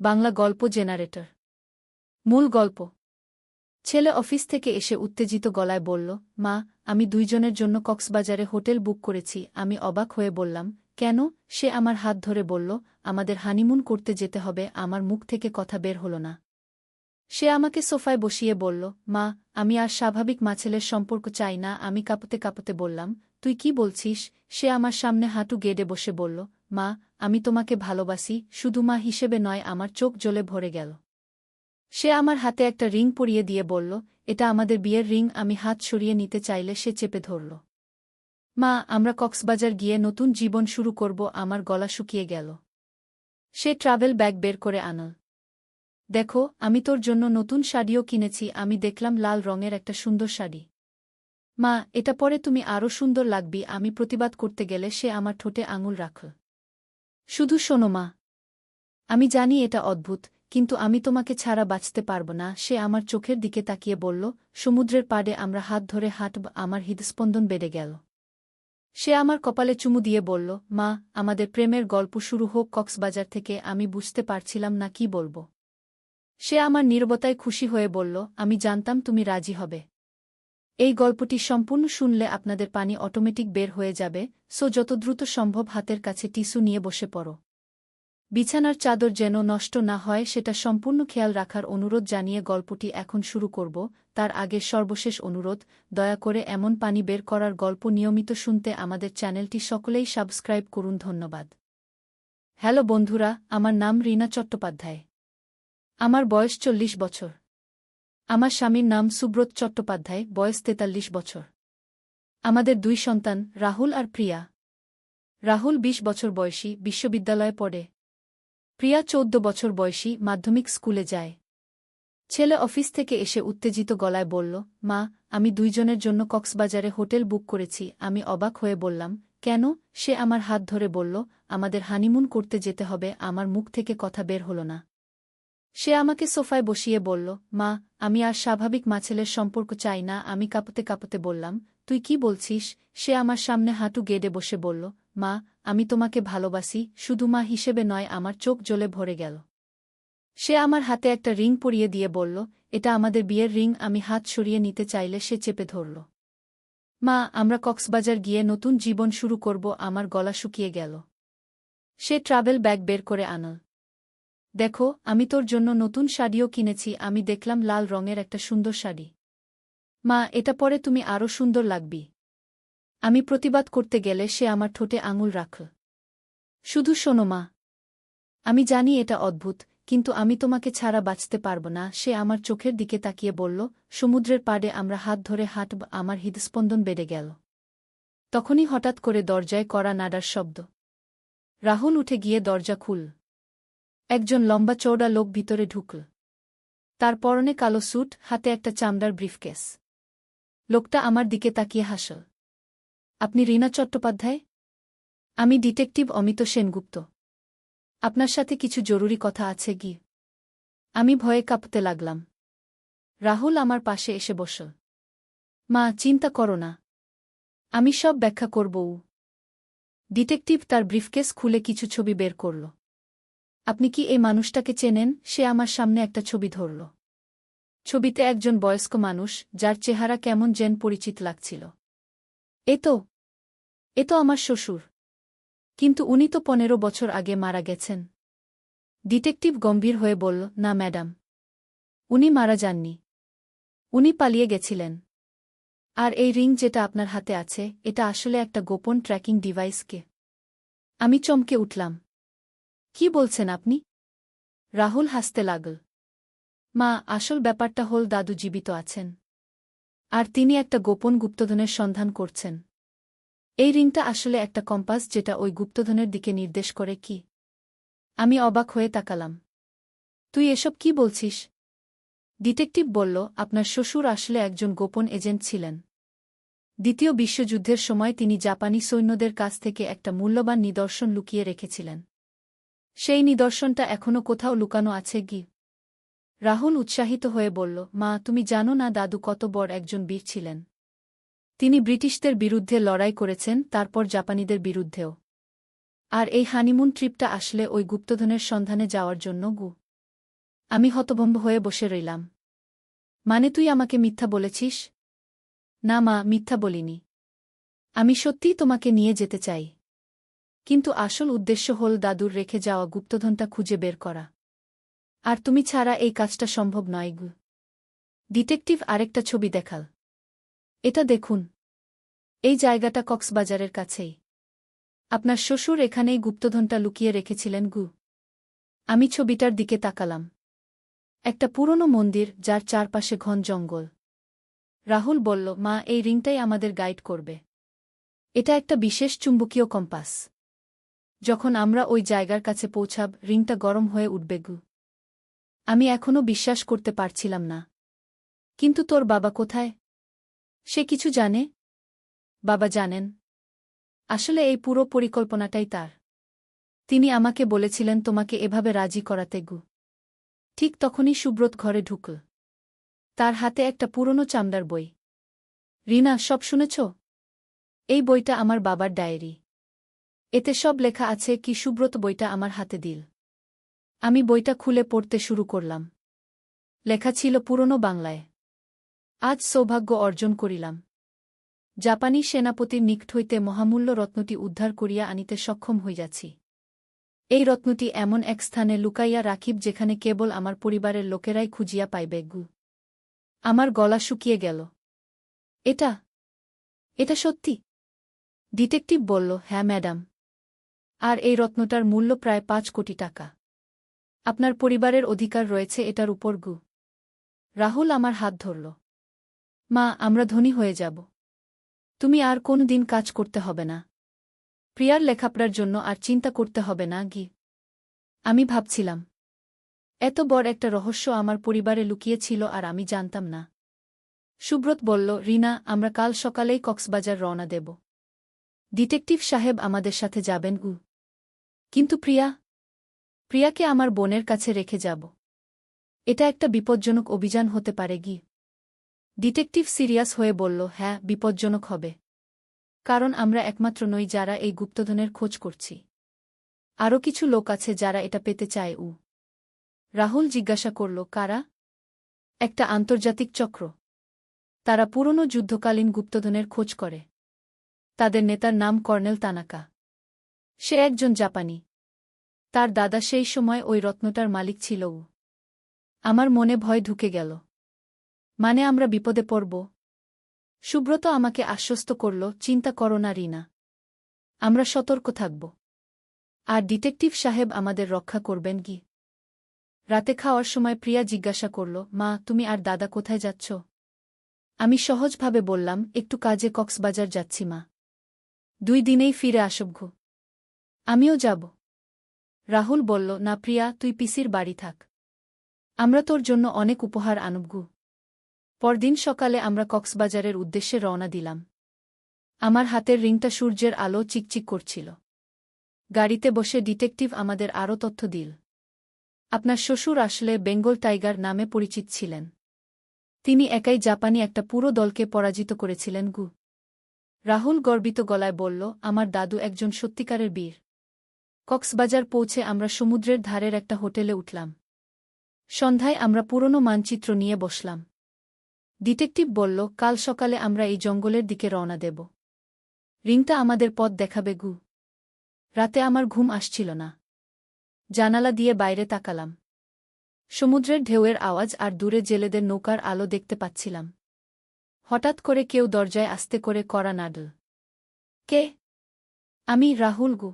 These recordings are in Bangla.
বাংলা গল্প জেনারেটর। মূল গল্প। ছেলে অফিস থেকে এসে উত্তেজিত গলায় বলল, মা, আমি 2 জনের জন্য কক্সবাজারে হোটেল বুক করেছি। আমি অবাক হয়ে বললাম, কেন? সে আমার হাত ধরে বলল, আমাদের হানিমুন করতে যেতে হবে। আমার মুখ থেকে কথা বের হল না। সে আমাকে সোফায় বসিয়ে বলল, মা, আমি আর স্বাভাবিক মা-ছেলের সম্পর্ক চাই না। আমি কাঁপতে কাঁপতে বললাম, তুই কি বলছিস? সে আমার সামনে হাঁটু গেড়ে বসে বলল, মা, আমি তোমাকে ভালোবাসি। শুধু মা হিসেবে নয়। আমার চোখ জ্বলে ভরে গেল। সে আমার হাতে একটা রিং পরিয়ে দিয়ে বলল, এটা আমাদের বিয়ের রিং। আমি হাত সরিয়ে নিতে চাইলে সে চেপে ধরল। মা, আমরা কক্সবাজার গিয়ে নতুন জীবন শুরু করব। আমার গলা শুকিয়ে গেল। সে ট্রাভেল ব্যাগ বের করে আনল। দেখো, আমি তোর জন্য নতুন শাড়িও কিনেছি। আমি দেখলাম লাল রঙের একটা সুন্দর শাড়ি। মা, এটা পরে তুমি আরও সুন্দর লাগবি। আমি প্রতিবাদ করতে গেলে সে আমার ঠোঁটে আঙুল রাখল। শুধু শোনো মা, আমি জানি এটা অদ্ভুত, কিন্তু আমি তোমাকে ছাড়া বাঁচতে পারব না। সে আমার চোখের দিকে তাকিয়ে বলল, সমুদ্রের পাড়ে আমরা হাত ধরে হাঁটব। আমার হৃদস্পন্দন বেড়ে গেল। সে আমার কপালে চুমু দিয়ে বলল, মা, আমাদের প্রেমের গল্প শুরু হোক কক্সবাজার থেকে। আমি বুঝতে পারছিলাম না কি বলবো। সে আমার নীরবতায় খুশি হয়ে বলল, আমি জানতাম তুমি রাজি হবে। এই গল্পটি সম্পূর্ণ শুনলে আপনাদের পানি অটোমেটিক বের হয়ে যাবে, সো যত দ্রুত সম্ভব হাতের কাছে টিস্যু নিয়ে বসে পড়ো। বিছানার চাদর যেন নষ্ট না হয় সেটা সম্পূর্ণ খেয়াল রাখার অনুরোধ জানিয়ে গল্পটি এখন শুরু করব। তার আগে সর্বশেষ অনুরোধ, দয়া করে এমন পানি বের করার গল্প নিয়মিত শুনতে আমাদের চ্যানেলটি সকলেই সাবস্ক্রাইব করুন। ধন্যবাদ। হ্যালো বন্ধুরা, আমার নাম রীনা চট্টোপাধ্যায়। আমার বয়স 40 বছর। আমার স্বামীর নাম সুব্রত চট্টোপাধ্যায়, বয়স 43 বছর। আমাদের 2 সন্তান, রাহুল আর প্রিয়া। রাহুল 20 বছর বয়সী, বিশ্ববিদ্যালয়ে পড়ে। প্রিয়া 14 বছর বয়সী, মাধ্যমিক স্কুলে যায়। ছেলে অফিস থেকে এসে উত্তেজিত গলায় বলল, মা, আমি 2 জনের জন্য কক্সবাজারে হোটেল বুক করেছি। আমি অবাক হয়ে বললাম, কেন? সে আমার হাত ধরে বলল, আমাদের হানিমুন করতে যেতে হবে। আমার মুখ থেকে কথা বের হল না। সে আমাকে সোফায় বসিয়ে বলল, মা, আমি আর স্বাভাবিক মা-ছেলের সম্পর্ক চাই না। আমি কাঁপতে কাঁপতে বললাম, তুই কি বলছিস? সে আমার সামনে হাঁটু গেড়ে বসে বলল, মা, আমি তোমাকে ভালোবাসি। শুধু মা হিসেবে নয়। আমার চোখ জ্বলে ভরে গেল। সে আমার হাতে একটা রিং পরিয়ে দিয়ে বলল, এটা আমাদের বিয়ের রিং। আমি হাত সরিয়ে নিতে চাইলে সে চেপে ধরল। মা, আমরা কক্সবাজার গিয়ে নতুন জীবন শুরু করব। আমার গলা শুকিয়ে গেল। সে ট্রাভেল ব্যাগ বের করে আনল। দেখো, আমি তোর জন্য নতুন শাড়িও কিনেছি। আমি দেখলাম লাল রঙের একটা সুন্দর শাড়ি। মা, এটা পরে তুমি আরও সুন্দর লাগবি। আমি প্রতিবাদ করতে গেলে সে আমার ঠোঁটে আঙুল রাখল। শুধু শোনো মা, আমি জানি এটা অদ্ভুত, কিন্তু আমি তোমাকে ছাড়া বাঁচতে পারব না। সে আমার চোখের দিকে তাকিয়ে বলল, সমুদ্রের পাড়ে আমরা হাত ধরে হাঁটব। আমার হৃদস্পন্দন বেড়ে গেল। তখনই হঠাৎ করে দরজায় কড়া নাড়ার শব্দ। রাহুল উঠে গিয়ে দরজা খুল। একজন লম্বা চওড়া লোক ভিতরে ঢুকল। তার পরনে কালো স্যুট, হাতে একটা চামড়ার ব্রিফকেস। লোকটা আমার দিকে তাকিয়ে হাসল। আপনি রীনা চট্টোপাধ্যায়? আমি ডিটেকটিভ অমিত সেনগুপ্ত। আপনার সাথে কিছু জরুরি কথা আছে কি? আমি ভয়ে কাঁপতে লাগলাম। রাহুল আমার পাশে এসে বসল। মা, চিন্তা করো না। আমি সব ব্যাখ্যা করব। ডিটেকটিভ তার ব্রিফকেস খুলে কিছু ছবি বের করল। আপনি কি এই মানুষটাকে চেনেন? সে আমার সামনে একটা ছবি ধরল। ছবিতে একজন বয়স্ক মানুষ, যার চেহারা কেমন যেন পরিচিত লাগছিল। এ তো আমার শ্বশুর। কিন্তু উনি তো 15 বছর আগে মারা গেছেন। ডিটেকটিভ গম্ভীর হয়ে বলল, না ম্যাডাম, উনি মারা যাননি। উনি পালিয়ে গেছিলেন। আর এই রিং যেটা আপনার হাতে আছে, এটা আসলে একটা গোপন ট্র্যাকিং ডিভাইসকে। আমি চমকে উঠলাম। কি বলছেন আপনি? রাহুল হাসতে লাগল। মা, আসল ব্যাপারটা হল দাদু জীবিত আছেন। আর তিনি একটা গোপন গুপ্তধনের সন্ধান করছেন। এই রিংটা আসলে একটা কম্পাস, যেটা ওই গুপ্তধনের দিকে নির্দেশ করে। কি? আমি অবাক হয়ে তাকালাম। তুই এসব কি বলছিস? ডিটেকটিভ বলল, আপনার শ্বশুর আসলে একজন গোপন এজেন্ট ছিলেন। দ্বিতীয় বিশ্বযুদ্ধের সময় তিনি জাপানি সৈন্যদের কাছ থেকে একটা মূল্যবান নিদর্শন লুকিয়ে রেখেছিলেন। সেই নিদর্শনটা এখনও কোথাও লুকানো আছে। কি? রাহুল উৎসাহিত হয়ে বলল, মা, তুমি জানো না দাদু কত বড় একজন বীর ছিলেন। তিনি ব্রিটিশদের বিরুদ্ধে লড়াই করেছেন, তারপর জাপানিদের বিরুদ্ধেও। আর এই হানিমুন ট্রিপটা আসলে ওই গুপ্তধনের সন্ধানে যাওয়ার জন্য। আমি হতভম্ব হয়ে বসে রইলাম। মানে তুই আমাকে মিথ্যা বলেছিস? না মা, মিথ্যা বলিনি। আমি সত্যিই তোমাকে নিয়ে যেতে চাই। কিন্তু আসল উদ্দেশ্য হল দাদুর রেখে যাওয়া গুপ্তধনটা খুঁজে বের করা। আর তুমি ছাড়া এই কাজটা সম্ভব নয় গু। ডিটেকটিভ আরেকটা ছবি দেখাল। এটা দেখুন। এই জায়গাটা কক্সবাজারের কাছেই। আপনার শ্বশুর এখানেই গুপ্তধনটা লুকিয়ে রেখেছিলেন গু। আমি ছবিটার দিকে তাকালাম। একটা পুরনো মন্দির, যার চারপাশে ঘন জঙ্গল। রাহুল বলল, মা, এই রিংটাই আমাদের গাইড করবে। এটা একটা বিশেষ চুম্বকীয় কম্পাস। যখন আমরা ওই জায়গার কাছে পৌঁছাব, রিংটা গরম হয়ে উঠবে গু। আমি এখনও বিশ্বাস করতে পারছিলাম না। কিন্তু তোর বাবা কোথায়? সে কিছু জানে? বাবা জানেন। আসলে এই পুরো পরিকল্পনাটাই তার। তিনি আমাকে বলেছিলেন তোমাকে এভাবে রাজি করাতে গু। ঠিক তখনই সুব্রত ঘরে ঢুকল। তার হাতে একটা পুরনো চামড়ার বই। রিনা, সব শুনেছ? এই বইটা আমার বাবার ডায়েরি। এতে সব লেখা আছে। কি সুব্রত বইটা আমার হাতে দিল। আমি বইটা খুলে পড়তে শুরু করলাম। লেখা ছিল পুরনো বাংলায়। আজ সৌভাগ্য অর্জন করিলাম। জাপানি সেনাপতির নিকট হইতে মহামূল্য রত্নটি উদ্ধার করিয়া আনিতে সক্ষম হইয়াছি। এই রত্নটি এমন এক স্থানে লুকাইয়া রাখিব যেখানে কেবল আমার পরিবারের লোকেরাই খুঁজিয়া পাইবে গু। আমার গলা শুকিয়ে গেল। এটা এটা সত্যি? ডিটেকটিভ বলল, হ্যাঁ ম্যাডাম। আর এই রত্নটার মূল্য প্রায় ৫ কোটি টাকা। আপনার পরিবারের অধিকার রয়েছে এটার উপর গু। রাহুল আমার হাত ধরল। মা, আমরা ধনী হয়ে যাব। তুমি আর কোন দিন কাজ করতে হবে না। প্রিয়ার লেখাপড়ার জন্য আর চিন্তা করতে হবে না গি। আমি ভাবছিলাম, এত বড় একটা রহস্য আমার পরিবারে লুকিয়ে ছিল আর আমি জানতাম না। সুব্রত বলল, রিনা, আমরা কাল সকালেই কক্সবাজার রওনা দেব। ডিটেকটিভ সাহেব আমাদের সাথে যাবেন গু। কিন্তু প্রিয়াকে আমার বোনের কাছে রেখে যাব। এটা একটা বিপজ্জনক অভিযান হতে পারে গি। ডিটেকটিভ সিরিয়াস হয়ে বলল, হ্যাঁ, বিপজ্জনক হবে। কারণ আমরা একমাত্র নই যারা এই গুপ্তধনের খোঁজ করছি। আরও কিছু লোক আছে যারা এটা পেতে চায়। রাহুল জিজ্ঞাসা করল, কারা? একটা আন্তর্জাতিক চক্র। তারা পুরনো যুদ্ধকালীন গুপ্তধনের খোঁজ করে। তাদের নেতার নাম কর্নেল তানাকা। সে একজন জাপানি। তার দাদা সেই সময় ওই রত্নটার মালিক ছিল। আমার মনে ভয় ঢুকে গেল। মানে আমরা বিপদে পড়ব? সুব্রত আমাকে আশ্বস্ত করল, চিন্তা করো না রিনা। আমরা সতর্ক থাকব। আর ডিটেকটিভ সাহেব আমাদের রক্ষা করবেন কি। রাতে খাওয়ার সময় প্রিয়া জিজ্ঞাসা করল, মা, তুমি আর দাদা কোথায় যাচ্ছ? আমি সহজভাবে বললাম, একটু কাজে কক্সবাজার যাচ্ছি মা। 2 দিনেই ফিরে আসব। আমিও যাব। রাহুল বলল, না প্রিয়া, তুই পিসির বাড়ি থাক। আমরা তোর জন্য অনেক উপহার আনব। পরদিন সকালে আমরা কক্সবাজারের উদ্দেশ্যে রওনা দিলাম। আমার হাতের রিংটা সূর্যের আলো চিকচিক করছিল। গাড়িতে বসে ডিটেকটিভ আমাদের আরও তথ্য দিল। আপনার শ্বশুর আসলে বেঙ্গল টাইগার নামে পরিচিত ছিলেন। তিনি একাই জাপানি একটা পুরো দলকে পরাজিত করেছিলেন গু। রাহুল গর্বিত গলায় বলল, আমার দাদু একজন সত্যিকারের বীর। কক্সবাজার পৌঁছে আমরা সমুদ্রের ধারের একটা হোটেলে উঠলাম। সন্ধ্যায় আমরা পুরনো মানচিত্র নিয়ে বসলাম। ডিটেকটিভ বলল, কাল সকালে আমরা এই জঙ্গলের দিকে রওনা দেব। রিংটা আমাদের পথ দেখাবে গু। রাতে আমার ঘুম আসছিল না। জানালা দিয়ে বাইরে তাকালাম। সমুদ্রের ঢেউয়ের আওয়াজ আর দূরে জেলেদের নৌকার আলো দেখতে পাচ্ছিলাম। হঠাৎ করে কেউ দরজায় আস্তে করে কড়া নাড়ল। কে? আমি, রাহুল গু।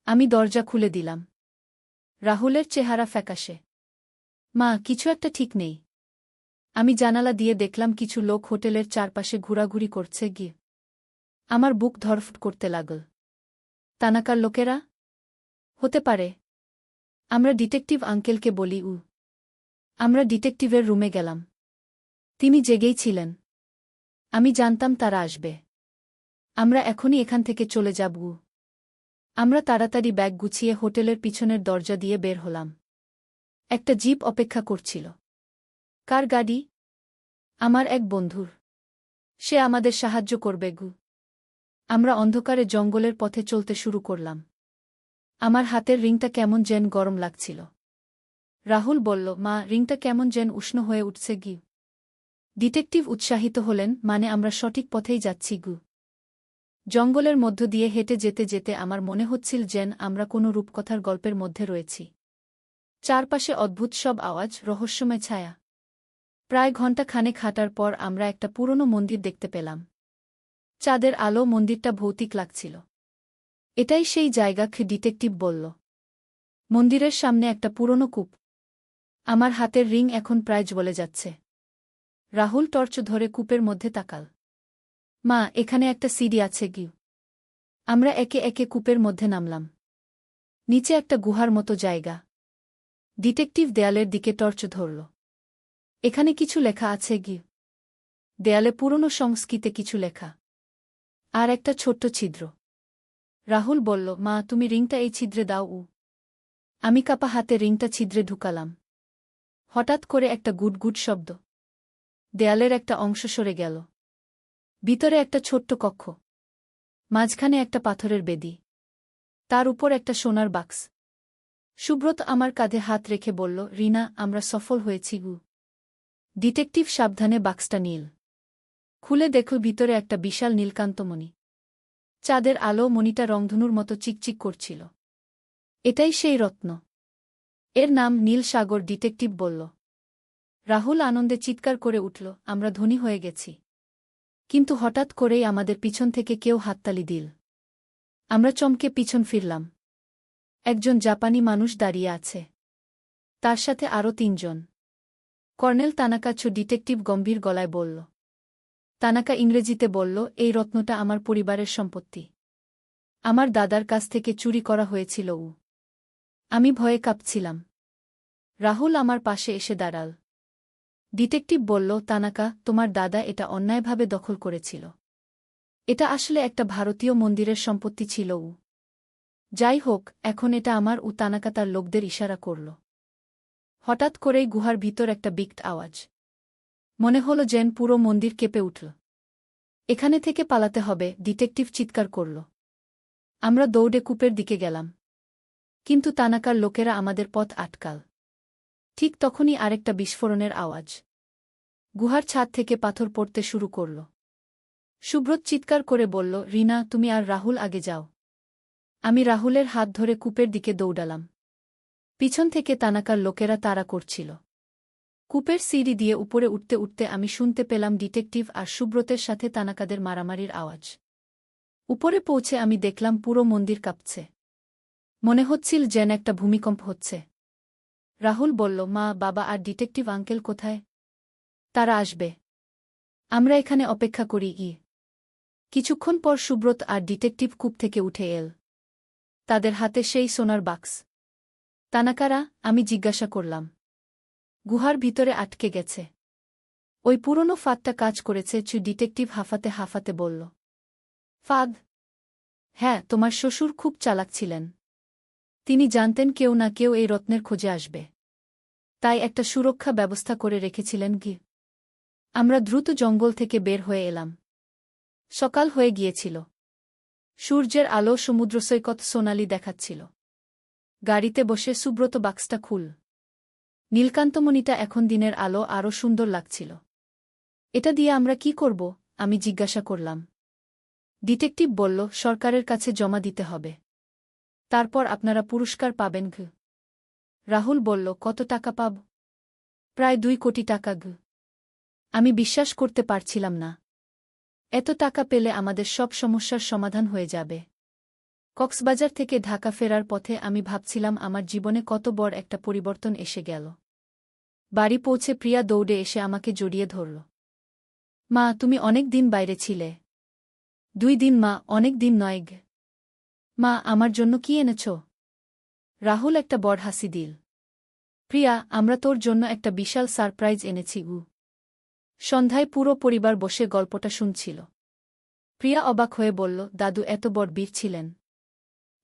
আমি দরজা খুলে দিলাম। রাহুলের চেহারা ফ্যাকাশে। মা, কিছু একটা ঠিক নেই। আমি জানালা দিয়ে দেখলাম কিছু লোক হোটেলের চারপাশে ঘোরাঘুরি করছে গিয়ে। আমার বুক ধড়ফড় করতে লাগল। তানাকার লোকেরা? হতে পারে। আমরা ডিটেকটিভ আঙ্কেলকে বলি। আমরা ডিটেকটিভের রুমে গেলাম। তিনি জেগেই ছিলেন। আমি জানতাম তারা আসবে। আমরা এখনই এখান থেকে চলে যাব। আমরা তাড়াতাড়ি ব্যাগ গুছিয়ে হোটেলের পিছনের দরজা দিয়ে বের হলাম। একটা জিপ অপেক্ষা করছিল। কার গাড়ি? আমার এক বন্ধুর। সে আমাদের সাহায্য করবে গু। আমরা অন্ধকারে জঙ্গলের পথে চলতে শুরু করলাম। আমার হাতের রিংটা কেমন যেন গরম লাগছিল। রাহুল বলল, মা, রিংটা কেমন যেন উষ্ণ হয়ে উঠছে গি। ডিটেকটিভ উৎসাহিত হলেন, মানে আমরা সঠিক পথেই যাচ্ছি গু। জঙ্গলের মধ্য দিয়ে হেঁটে যেতে যেতে আমার মনে হচ্ছিল যেন আমরা কোনো রূপকথার গল্পের মধ্যে রয়েছি। চারপাশে অদ্ভুত সব আওয়াজ, রহস্যময় ছায়া। প্রায় ঘণ্টা খানেক হাঁটার পর আমরা একটা পুরনো মন্দির দেখতে পেলাম। চাঁদের আলো মন্দিরটা ভৌতিক লাগছিল। এটাই সেই জায়গা, ডিটেকটিভ বলল। মন্দিরের সামনে একটা পুরনো কূপ। আমার হাতের রিং এখন প্রায় জ্বলে যাচ্ছে। রাহুল টর্চ ধরে কূপের মধ্যে তাকাল। মা, এখানে একটা সিঁড়ি আছে গি। আমরা একে একে কূপের মধ্যে নামলাম। নিচে একটা গুহার মতো জায়গা। ডিটেকটিভ দেয়ালের দিকে টর্চ ধরল। এখানে কিছু লেখা আছে গি। দেয়ালে পুরনো সংস্কৃতে কিছু লেখা। আর একটা ছোট্ট ছিদ্র। রাহুল বলল, মা, তুমি রিংটা এই ছিদ্রে দাও। আমি কাপা হাতে রিংটা ছিদ্রে ঢুকালাম। হঠাৎ করে একটা গুটগুট শব্দ। দেয়ালের একটা অংশ সরে গেল। ভিতরে একটা ছোট্ট কক্ষ। মাঝখানে একটা পাথরের বেদি। তার উপর একটা সোনার বাক্স। সুব্রত আমার কাঁধে হাত রেখে বলল, রিনা, আমরা সফল হয়েছি গু। ডিটেকটিভ সাবধানে বাক্সটা নিল। খুলে দেখল ভিতরে একটা বিশাল নীলকান্তমণি। চাঁদের আলো মণিটা রংধনুর মতো চিকচিক করছিল। এটাই সেই রত্ন। এর নাম নীল সাগর, ডিটেকটিভ বলল। রাহুল আনন্দে চিৎকার করে উঠল, আমরা ধনী হয়ে গেছি। কিন্তু হঠাৎ করেই আমাদের পিছন থেকে কেউ হাততালি দিল। আমরা চমকে পিছন ফিরলাম। একজন জাপানি মানুষ দাঁড়িয়ে আছে। তার সাথে আরও ৩ জন। কর্নেল তানাকাছো, ডিটেকটিভ গম্ভীর গলায় বলল। তানাকা ইংরেজিতে বলল, এই রত্নটা আমার পরিবারের সম্পত্তি। আমার দাদার কাছ থেকে চুরি করা হয়েছিল। আমি ভয়ে কাঁপছিলাম। রাহুল আমার পাশে এসে দাঁড়াল। ডিটেকটিভ বলল, তানাকা, তোমার দাদা এটা অন্যায়ভাবে দখল করেছিল। এটা আসলে একটা ভারতীয় মন্দিরের সম্পত্তি ছিল। যাই হোক, এখন এটা আমার। তানাকা তার লোকদের ইশারা করল। হঠাৎ করেই গুহার ভিতর একটা বিকট আওয়াজ। মনে হল যেন পুরো মন্দির কেঁপে উঠল। এখানে থেকে পালাতে হবে, ডিটেকটিভ চিৎকার করল। আমরা দৌড়ে কূপের দিকে গেলাম। কিন্তু তানাকার লোকেরা আমাদের পথ আটকাল। ঠিক তখনই আরেকটা বিস্ফোরণের আওয়াজ। গুহার ছাদ থেকে পাথর পড়তে শুরু করল। সুব্রত চিৎকার করে বলল, রিনা, তুমি আর রাহুল আগে যাও। আমি রাহুলের হাত ধরে কূপের দিকে দৌড়ালাম। পিছন থেকে তানাকার লোকেরা তাড়া করছিল। কূপের সিঁড়ি দিয়ে উপরে উঠতে উঠতে আমি শুনতে পেলাম ডিটেকটিভ আর সুব্রতের সাথে তানাকাদের মারামারির আওয়াজ। উপরে পৌঁছে আমি দেখলাম পুরো মন্দির কাঁপছে। মনে হচ্ছিল যেন একটা ভূমিকম্প হচ্ছে। রাহুল বলল, মা, বাবা আর ডিটেকটিভ আঙ্কেল কোথায়? তারা আসবে। আমরা এখানে অপেক্ষা করি। কিছুক্ষণ পর সুব্রত আর ডিটেকটিভ কূপ থেকে উঠে এল। তাদের হাতে সেই সোনার বাক্স। তানাকারা? আমি জিজ্ঞাসা করলাম। গুহার ভিতরে আটকে গেছে। ওই পুরনো ফাঁদটা কাজ করেছে, ডিটেকটিভ হাঁফাতে হাঁফাতে বলল। ফাঁদ? হ্যাঁ, তোমার শ্বশুর খুব চালাক ছিলেন। তিনি জানতেন কেউ না কেউ এই রত্নের খোঁজে আসবে। তাই একটা সুরক্ষা ব্যবস্থা করে রেখেছিলেন গি। আমরা দ্রুত জঙ্গল থেকে বের হয়ে এলাম। সকাল হয়ে গিয়েছিল। সূর্যের আলো সমুদ্র সৈকত সোনালি দেখাচ্ছিল। গাড়িতে বসে সুব্রত বাক্সটা খুল। নীলকান্তমণিটা এখন দিনের আলো আরও সুন্দর লাগছিল। এটা দিয়ে আমরা কি করব? আমি জিজ্ঞাসা করলাম। ডিটেকটিভ বলল, সরকারের কাছে জমা দিতে হবে। তারপর আপনারা পুরস্কার পাবেন। রাহুল বলল, কত টাকা পাব? প্রায় 2 কোটি টাকা। আমি বিশ্বাস করতে পারছিলাম না। এত টাকা পেলে আমাদের সব সমস্যার সমাধান হয়ে যাবে। কক্সবাজার থেকে ঢাকা ফেরার পথে আমি ভাবছিলাম আমার জীবনে কত বড় একটা পরিবর্তন এসে গেল। বাড়ি পৌঁছে প্রিয়া দৌড়ে এসে আমাকে জড়িয়ে ধরল। মা, তুমি অনেক দিন বাইরে ছিলে। 2 দিন মা, অনেক দিন নয়। মা, আমার জন্য কি এনেছ? রাহুল একটা বড় হাসি দিল। প্রিয়া, আমরা তোর জন্য একটা বিশাল সারপ্রাইজ এনেছি। সন্ধ্যায় পুরো পরিবার বসে গল্পটা শুনছিল। প্রিয়া অবাক হয়ে বলল, দাদু এত বড় বীর ছিলেন?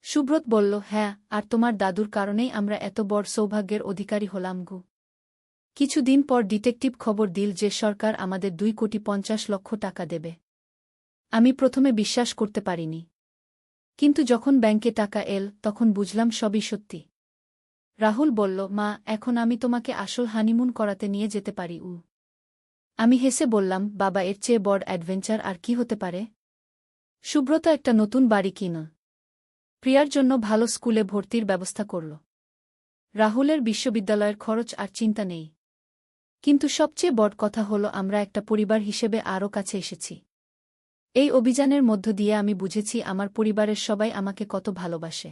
সুব্রত বলল, হ্যাঁ, আর তোমার দাদুর কারণেই আমরা এত বড় সৌভাগ্যের অধিকারী হলাম। কিছুদিন পর ডিটেকটিভ খবর দিল যে সরকার আমাদের 2,50,00,000 টাকা দেবে। আমি প্রথমে বিশ্বাস করতে পারিনি। কিন্তু যখন ব্যাংকে টাকা এল তখন বুঝলাম সবই সত্যি। রাহুল বলল, মা, এখন আমি তোমাকে আসল হানিমুন করাতে নিয়ে যেতে পারি। আমি হেসে বললাম, বাবা, এর চেয়ে বড় অ্যাডভেঞ্চার আর কি হতে পারে? সুব্রত একটা নতুন বাড়ি কিন, প্রিয়ার জন্য ভালো স্কুলে ভর্তির ব্যবস্থা করল। রাহুলের বিশ্ববিদ্যালয়ের খরচ আর চিন্তা নেই। কিন্তু সবচেয়ে বড় কথা হলো আমরা একটা পরিবার হিসেবে আরও কাছে এসেছি। এই অভিযানের মধ্য দিয়ে আমি বুঝেছি আমার পরিবারের সবাই আমাকে কত ভালোবাসে।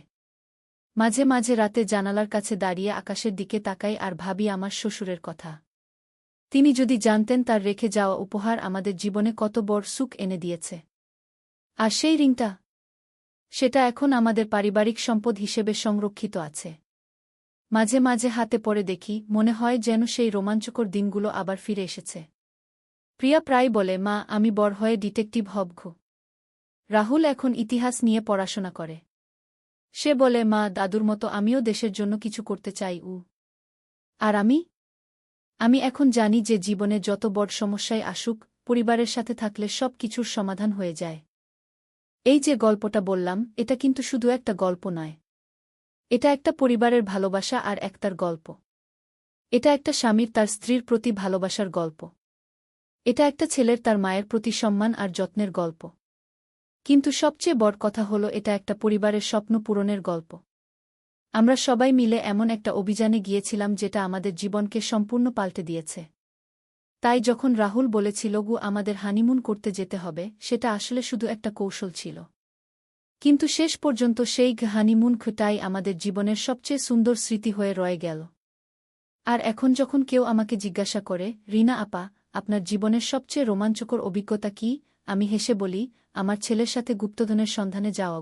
মাঝে মাঝে রাতে জানালার কাছে দাঁড়িয়ে আকাশের দিকে তাকাই আর ভাবি আমার শ্বশুরের কথা। তিনি যদি জানতেন তার রেখে যাওয়া উপহার আমাদের জীবনে কত বড় সুখ এনে দিয়েছে। আর সেই রিংটা, সেটা এখন আমাদের পারিবারিক সম্পদ হিসেবে সংরক্ষিত আছে। মাঝে মাঝে হাতে পড়ে দেখি, মনে হয় যেন সেই রোমাঞ্চকর দিনগুলো আবার ফিরে এসেছে। প্রিয়া প্রায় বলে, মা, আমি বড় হয়ে ডিটেকটিভ হব। রাহুল এখন ইতিহাস নিয়ে পড়াশোনা করে। সে বলে, মা, দাদুর মতো আমিও দেশের জন্য কিছু করতে চাই। আর আমি এখন জানি যে জীবনে যত বড় সমস্যায় আসুক, পরিবারের সাথে থাকলে সব কিছুর সমাধান হয়ে যায়। এই যে গল্পটা বললাম, এটা কিন্তু শুধু একটা গল্প নয়। এটা একটা পরিবারের ভালোবাসা আর একতার গল্প। এটা একটা স্বামীর তার স্ত্রীর প্রতি ভালোবাসার গল্প। এটা একটা ছেলের তার মায়ের প্রতি সম্মান আর যত্নের গল্প। কিন্তু সবচেয়ে বড় কথা হলো এটা একটা পরিবারের স্বপ্ন পূরণের গল্প। আমরা সবাই মিলে এমন একটা অভিযানে গিয়েছিলাম যেটা আমাদের জীবনকে সম্পূর্ণ পাল্টে দিয়েছে। তাই যখন রাহুল বলেছিল, আমাদের হানিমুন করতে যেতে হবে, সেটা আসলে শুধু একটা কৌশল ছিল। কিন্তু শেষ পর্যন্ত সেই হানিমুনটাই আমাদের জীবনের সবচেয়ে সুন্দর স্মৃতি হয়ে রয়ে গেল। আর এখন যখন কেউ আমাকে জিজ্ঞাসা করে, রিনা আপা, আপনার জীবনের সবচেয়ে রোমাঞ্চকর অভিজ্ঞতা কি, আমি হেসে বলি, আমার ছেলের সাথে গুপ্তধনের সন্ধানে যাওয়া।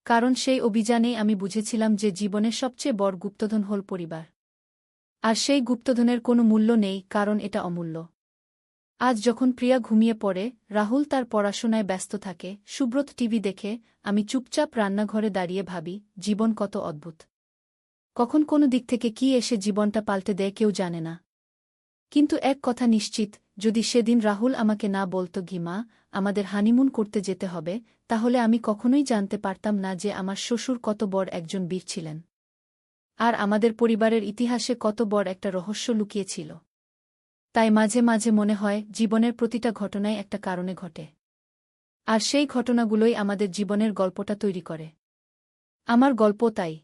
কারণ সেই অভিযানেই আমি বুঝেছিলাম যে জীবনের সবচেয়ে বড় গুপ্তধন হল পরিবার। আর সেই গুপ্তধনের কোনো মূল্য নেই, কারণ এটা অমূল্য। আজ যখন প্রিয়া ঘুমিয়ে পড়ে, রাহুল তার পড়াশোনায় ব্যস্ত থাকে, সুব্রত টিভি দেখে, আমি চুপচাপ রান্নাঘরে দাঁড়িয়ে ভাবি, জীবন কত অদ্ভুত। কখন কোনো দিক থেকে কি এসে জীবনটা পাল্টে দেয় কেউ জানে না। কিন্তু এক কথা নিশ্চিত, যদি সেদিন রাহুল আমাকে না বলত, মা, আমাদের হানিমুন করতে যেতে হবে, তাহলে আমি কখনোই জানতে পারতাম না যে আমার শ্বশুর কত বড় একজন বীর ছিলেন। আর আমাদের পরিবারের ইতিহাসে কত বড় একটা রহস্য লুকিয়েছিল। তাই মাঝে মাঝে মনে হয় জীবনের প্রতিটা ঘটনাই একটা কারণে ঘটে। আর সেই ঘটনাগুলোই আমাদের জীবনের গল্পটা তৈরি করে। আমার গল্প তাই।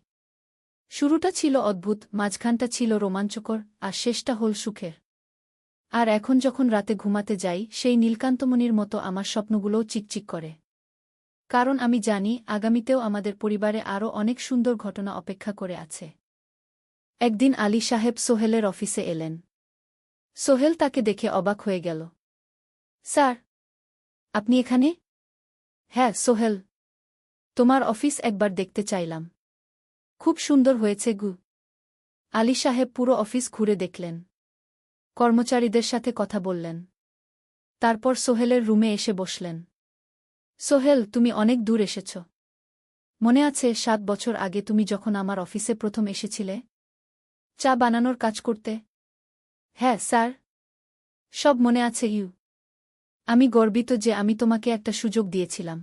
শুরুটা ছিল অদ্ভুত, মাঝখানটা ছিল রোমাঞ্চকর, আর শেষটা হল সুখের। আর এখন যখন রাতে ঘুমাতে যাই, সেই নীলকান্তমণির মতো আমার স্বপ্নগুলোও চিকচিক করে। কারণ আমি জানি আগামীতেও আমাদের পরিবারে আরও অনেক সুন্দর ঘটনা অপেক্ষা করে আছে। একদিন আলী সাহেব সোহেলের অফিসে এলেন। সোহেল তাকে দেখে অবাক হয়ে গেল। স্যার, আপনি এখানে? হ্যাঁ সোহেল, তোমার অফিস একবার দেখতে চাইলাম। খুব সুন্দর হয়েছে। আলী সাহেব পুরো অফিস ঘুরে দেখলেন, কর্মচারীদের সাথে কথা বললেন। তারপর সোহেলের রুমে এসে বসলেন। সোহেল, তুমি অনেক দূর এসেছ। মনে আছে 7 বছর আগে তুমি যখন আমার অফিসে প্রথম এসেছিলে চা বানানোর কাজ করতে? হ্যাঁ স্যার, সব মনে আছে। আমি গর্বিত যে আমি তোমাকে একটা সুযোগ দিয়েছিলাম,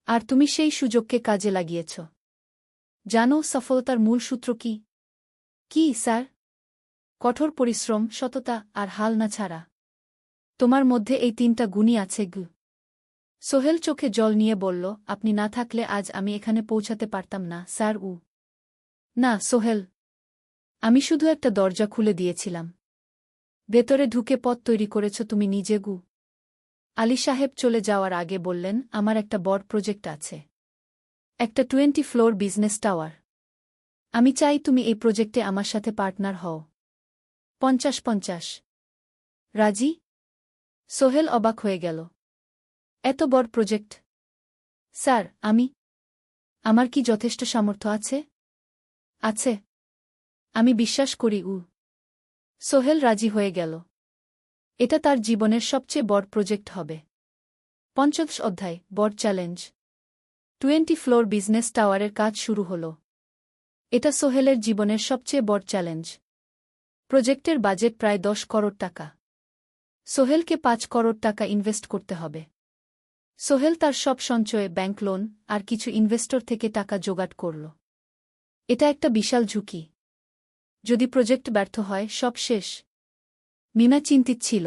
আর তুমি সেই সুযোগকে কাজে লাগিয়েছ। জানো সফলতার মূল সূত্র কি? কি স্যার? কঠোর পরিশ্রম, সততা আর হাল না ছাড়া। তোমার মধ্যে এই 3টা গুণই আছে। সোহেল চোখে জল নিয়ে বলল, আপনি না থাকলে আজ আমি এখানে পৌঁছাতে পারতাম না স্যার। না সোহেল, আমি শুধু একটা দরজা খুলে দিয়েছিলাম। ভেতরে ঢুকে পথ তৈরি করেছ তুমি নিজে। আলী সাহেব চলে যাওয়ার আগে বললেন, আমার একটা বড় প্রজেক্ট আছে, একটা 20 ফ্লোর বিজনেস টাওয়ার। আমি চাই তুমি এই প্রজেক্টে আমার সাথে পার্টনার হও। 50-50। রাজি? সোহেল অবাক হয়ে গেল। এত বড় প্রজেক্ট? স্যার, আমার কি যথেষ্ট সামর্থ্য আছে? আছে, আমি বিশ্বাস করি। সোহেল রাজি হয়ে গেল। এটা তার জীবনের সবচেয়ে বড় প্রজেক্ট হবে। 50 অধ্যায়, বড় চ্যালেঞ্জ। 20 ফ্লোর বিজনেস টাওয়ারের কাজ শুরু হল। এটা সোহেলের জীবনের সবচেয়ে বড় চ্যালেঞ্জ। প্রজেক্টের বাজেট প্রায় 10 করোড় টাকা। সোহেলকে 5 করোড় টাকা ইনভেস্ট করতে হবে। সোহেল তার সব সঞ্চয়ে, ব্যাংক লোন আর কিছু ইনভেস্টর থেকে টাকা জোগাড় করল। এটা একটা বিশাল ঝুঁকি। যদি প্রজেক্ট ব্যর্থ হয় সব শেষ। মিনা চিন্তিত ছিল।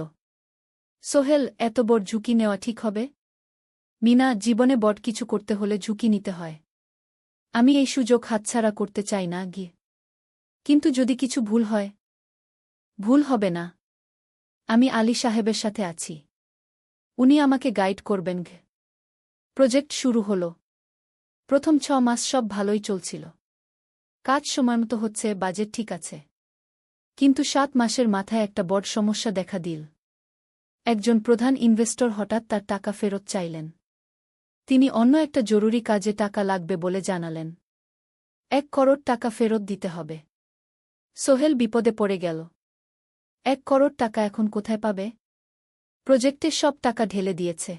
সোহেল, এত বড় ঝুঁকি নেওয়া ঠিক হবে? মিনা, জীবনে বড় কিছু করতে হলে ঝুঁকি নিতে হয়। আমি এই সুযোগ হাতছাড়া করতে চাই না গিয়ে। কিন্তু যদি কিছু ভুল হয়? ভুল হবে না। আমি আলী সাহেবের সাথে আছি। উনি আমাকে গাইড করবেন। প্রজেক্ট শুরু হল। প্রথম 6 মাস সব ভালোই চলছিল। কাজ সময়মতো হচ্ছে, বাজেট ঠিক আছে। কিন্তু 7 মাসের মাথায় একটা বড় সমস্যা দেখা দিল। একজন প্রধান ইনভেস্টর হঠাৎ তার টাকা ফেরত চাইলেন। তিনি অন্য একটা জরুরি কাজে টাকা লাগবে বলে জানালেন। 1 করোড় টাকা ফেরত দিতে হবে। সোহেল বিপদে পড়ে গেল। 1 করোড় টাকা এখন কোথায় পাবে? প্রজেক্টের সব টাকা ঢেলে দিয়েছে।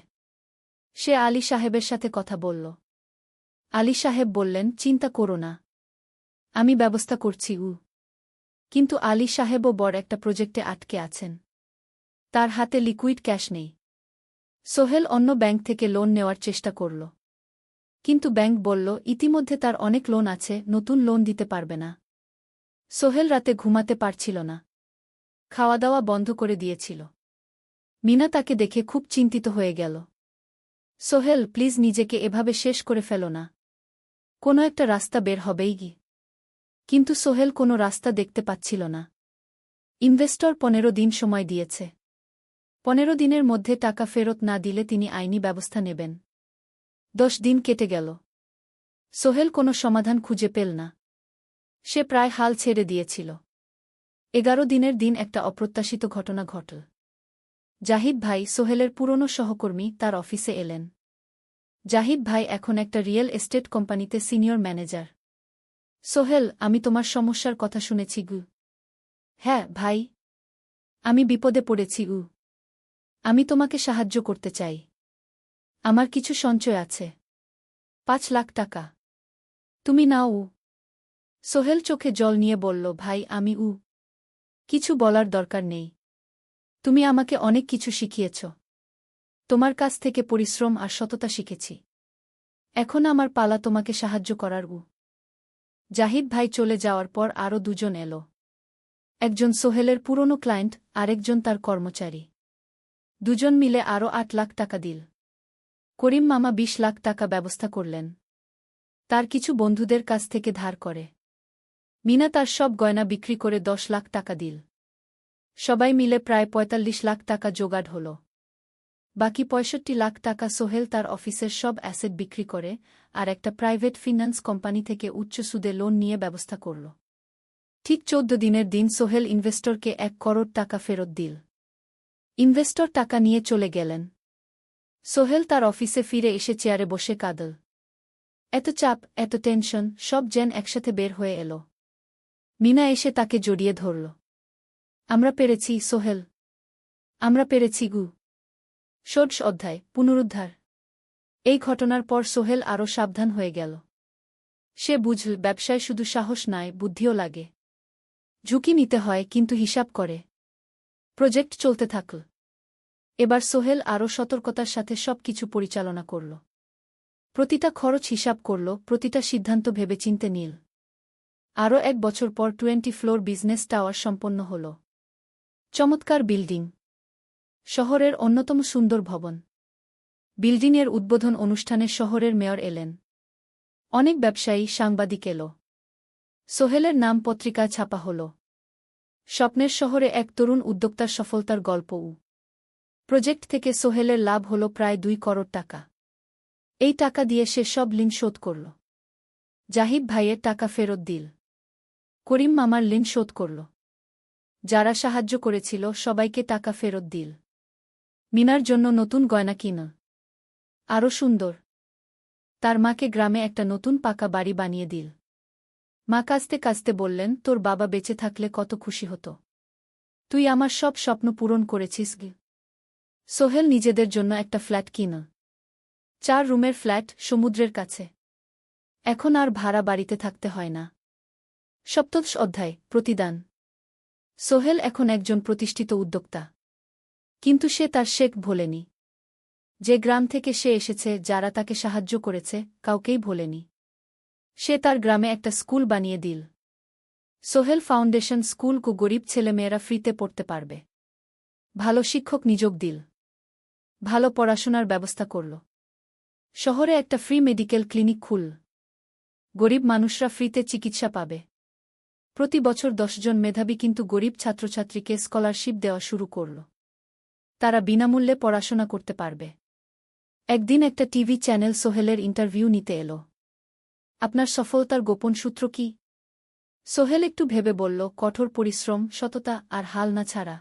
সে আলী সাহেবের সাথে কথা বলল। আলী সাহেব বললেন, চিন্তা করো না, আমি ব্যবস্থা করছি। কিন্তু আলী সাহেবও বড় একটা প্রজেক্টে আটকে আছেন। তার হাতে লিকুইড ক্যাশ নেই। সোহেল অন্য ব্যাংক থেকে লোন নেওয়ার চেষ্টা করল। কিন্তু ব্যাংক বলল, ইতিমধ্যে তার অনেক লোন আছে, নতুন লোন দিতে পারবে না। সোহেল রাতে ঘুমাতে পারছিল না। খাওয়া দাওয়া বন্ধ করে দিয়েছিল। মিনা তাকে দেখে খুব চিন্তিত হয়ে গেল। সোহেল, প্লিজ নিজেকে এভাবে শেষ করে ফেলো না। কোনো একটা রাস্তা বের হবেই কি। কিন্তু সোহেল কোনো রাস্তা দেখতে পাচ্ছিল না। ইনভেস্টর 15 দিন সময় দিয়েছে। 15 দিনের মধ্যে টাকা ফেরত না দিলে তিনি আইনি ব্যবস্থা নেবেন। 10 দিন কেটে গেল। সোহেল কোনো সমাধান খুঁজে পেল না। সে প্রায় হাল ছেড়ে দিয়েছিল। 11 দিনের দিন একটা অপ্রত্যাশিত ঘটনা ঘটল। জাহিদ ভাই, সোহেলের পুরনো সহকর্মী, তার অফিসে এলেন। জাহিদ ভাই এখন একটা রিয়েল এস্টেট কোম্পানিতে সিনিয়র ম্যানেজার। সোহেল, আমি তোমার সমস্যার কথা শুনেছি গু। হ্যাঁ ভাই, আমি বিপদে পড়েছি গু। আমি তোমাকে সাহায্য করতে চাই। আমার কিছু সঞ্চয় আছে। 5 লাখ টাকা। তুমি নাও। সোহেল চোখে জল নিয়ে বলল, ভাই আমি কিছু বলার দরকার নেই। তুমি আমাকে অনেক কিছু শিখিয়েছ। তোমার কাছ থেকে পরিশ্রম আর সততা শিখেছি। এখন আমার পালা তোমাকে সাহায্য করার। জাহিদ ভাই চলে যাওয়ার পর আরও 2 জন এলো। একজন সোহেলের পুরনো ক্লায়েন্ট, আরেকজন তার কর্মচারী। 2 জন মিলে আরও 8 লাখ টাকা দিল। করিম মামা 20 লাখ টাকা ব্যবস্থা করলেন। তার কিছু বন্ধুদের কাছ থেকে ধার করে। মিনা তার সব গয়না বিক্রি করে 10 লাখ টাকা দিল। সবাই মিলে প্রায় 45 লাখ টাকা জোগাড় হল। বাকি 65 লাখ টাকা সোহেল তার অফিসের সব অ্যাসেট বিক্রি করে আর একটা প্রাইভেট ফিন্যান্স কোম্পানি থেকে উচ্চ সুদে লোন নিয়ে ব্যবস্থা করল। ঠিক 14 দিনের দিন সোহেল ইনভেস্টরকে 1 করোড় টাকা ফেরত দিল। ইনভেস্টর টাকা নিয়ে চলে গেলেন। সোহেল তার অফিসে ফিরে এসে চেয়ারে বসে কাঁদল। এত চাপ, এত টেনশন, সব যেন একসাথে বের হয়ে এল। মিনা এসে তাকে জড়িয়ে ধরল। আমরা পেরেছি সোহেল। আমরা পেরেছি গু। ষোড়শ অধ্যায়, পুনরুদ্ধার। এই ঘটনার পর সোহেল আরও সাবধান হয়ে গেল। সে বুঝল, ব্যবসায় শুধু সাহস নয়, বুদ্ধিও লাগে। ঝুঁকি নিতে হয়, কিন্তু হিসাব করে। প্রজেক্ট চলতে থাকল। এবার সোহেল আরও সতর্কতার সাথে সব কিছু পরিচালনা করল। প্রতিটা খরচ হিসাব করল, প্রতিটা সিদ্ধান্ত ভেবেচিন্তে নিল। আরও 1 বছর পর 20 ফ্লোর বিজনেস টাওয়ার সম্পন্ন হল। চমৎকার বিল্ডিং। শহরের অন্যতম সুন্দর ভবন। বিল্ডিংয়ের উদ্বোধন অনুষ্ঠানে শহরের মেয়র এলেন। অনেক ব্যবসায়ী, সাংবাদিক এল। সোহেলের নাম পত্রিকায় ছাপা হল। স্বপ্নের শহরে এক তরুণ উদ্যোক্তার সফলতার গল্প। প্রজেক্ট থেকে সোহেলের লাভ হল প্রায় 2 করোড় টাকা। এই টাকা দিয়ে সে সব ঋণ শোধ করল। জাহিদ ভাইয়ের টাকা ফেরত দিল। করিম মামার ঋণ শোধ করল। যারা সাহায্য করেছিল সবাইকে টাকা ফেরত দিল। মিনার জন্য নতুন গয়না কিনল। আরও সুন্দর। তার মাকে গ্রামে একটা নতুন পাকা বাড়ি বানিয়ে দিল। মা কাঁদতে কাঁদতে বললেন, তোর বাবা বেঁচে থাকলে কত খুশি হতো। তুই আমার সব স্বপ্ন পূরণ করেছিস গে। সোহেল নিজেদের জন্য একটা ফ্ল্যাট কিনল। 4 রুমের ফ্ল্যাট, সমুদ্রের কাছে। এখন আর ভাড়া বাড়িতে থাকতে হয় না। সপ্তদশ অধ্যায়, প্রতিদান। সোহেল এখন একজন প্রতিষ্ঠিত উদ্যোক্তা। কিন্তু সে তার শেখ ভোলেনি। যে গ্রাম থেকে সে এসেছে, যারা তাকে সাহায্য করেছে, কাউকেই ভোলেনি। সে তার গ্রামে একটা স্কুল বানিয়ে দিল। সোহেল ফাউন্ডেশন স্কুল কো গরিব ছেলেমেয়েরা ফ্রিতে পড়তে পারবে। ভালো শিক্ষক নিযোগ দিল। ভালো পড়াশোনার ব্যবস্থা করল। শহরে একটা ফ্রি মেডিকেল ক্লিনিক খুলল। গরিব মানুষরা ফ্রিতে চিকিৎসা পাবে। প্রতি বছর 10 জন মেধাবী কিন্তু গরিব ছাত্রছাত্রীকে স্কলারশিপ দেওয়া শুরু করল। তারা বিনামূল্যে পড়াশোনা করতে পারবে। একদিন একটা টিভি চ্যানেল সোহেলের ইন্টারভিউ নিতে এল। আপনার সফলতার গোপন সূত্র কি? সোহেল একটু ভেবে বলল, কঠোর পরিশ্রম, সততা আর হাল না ছাড়া।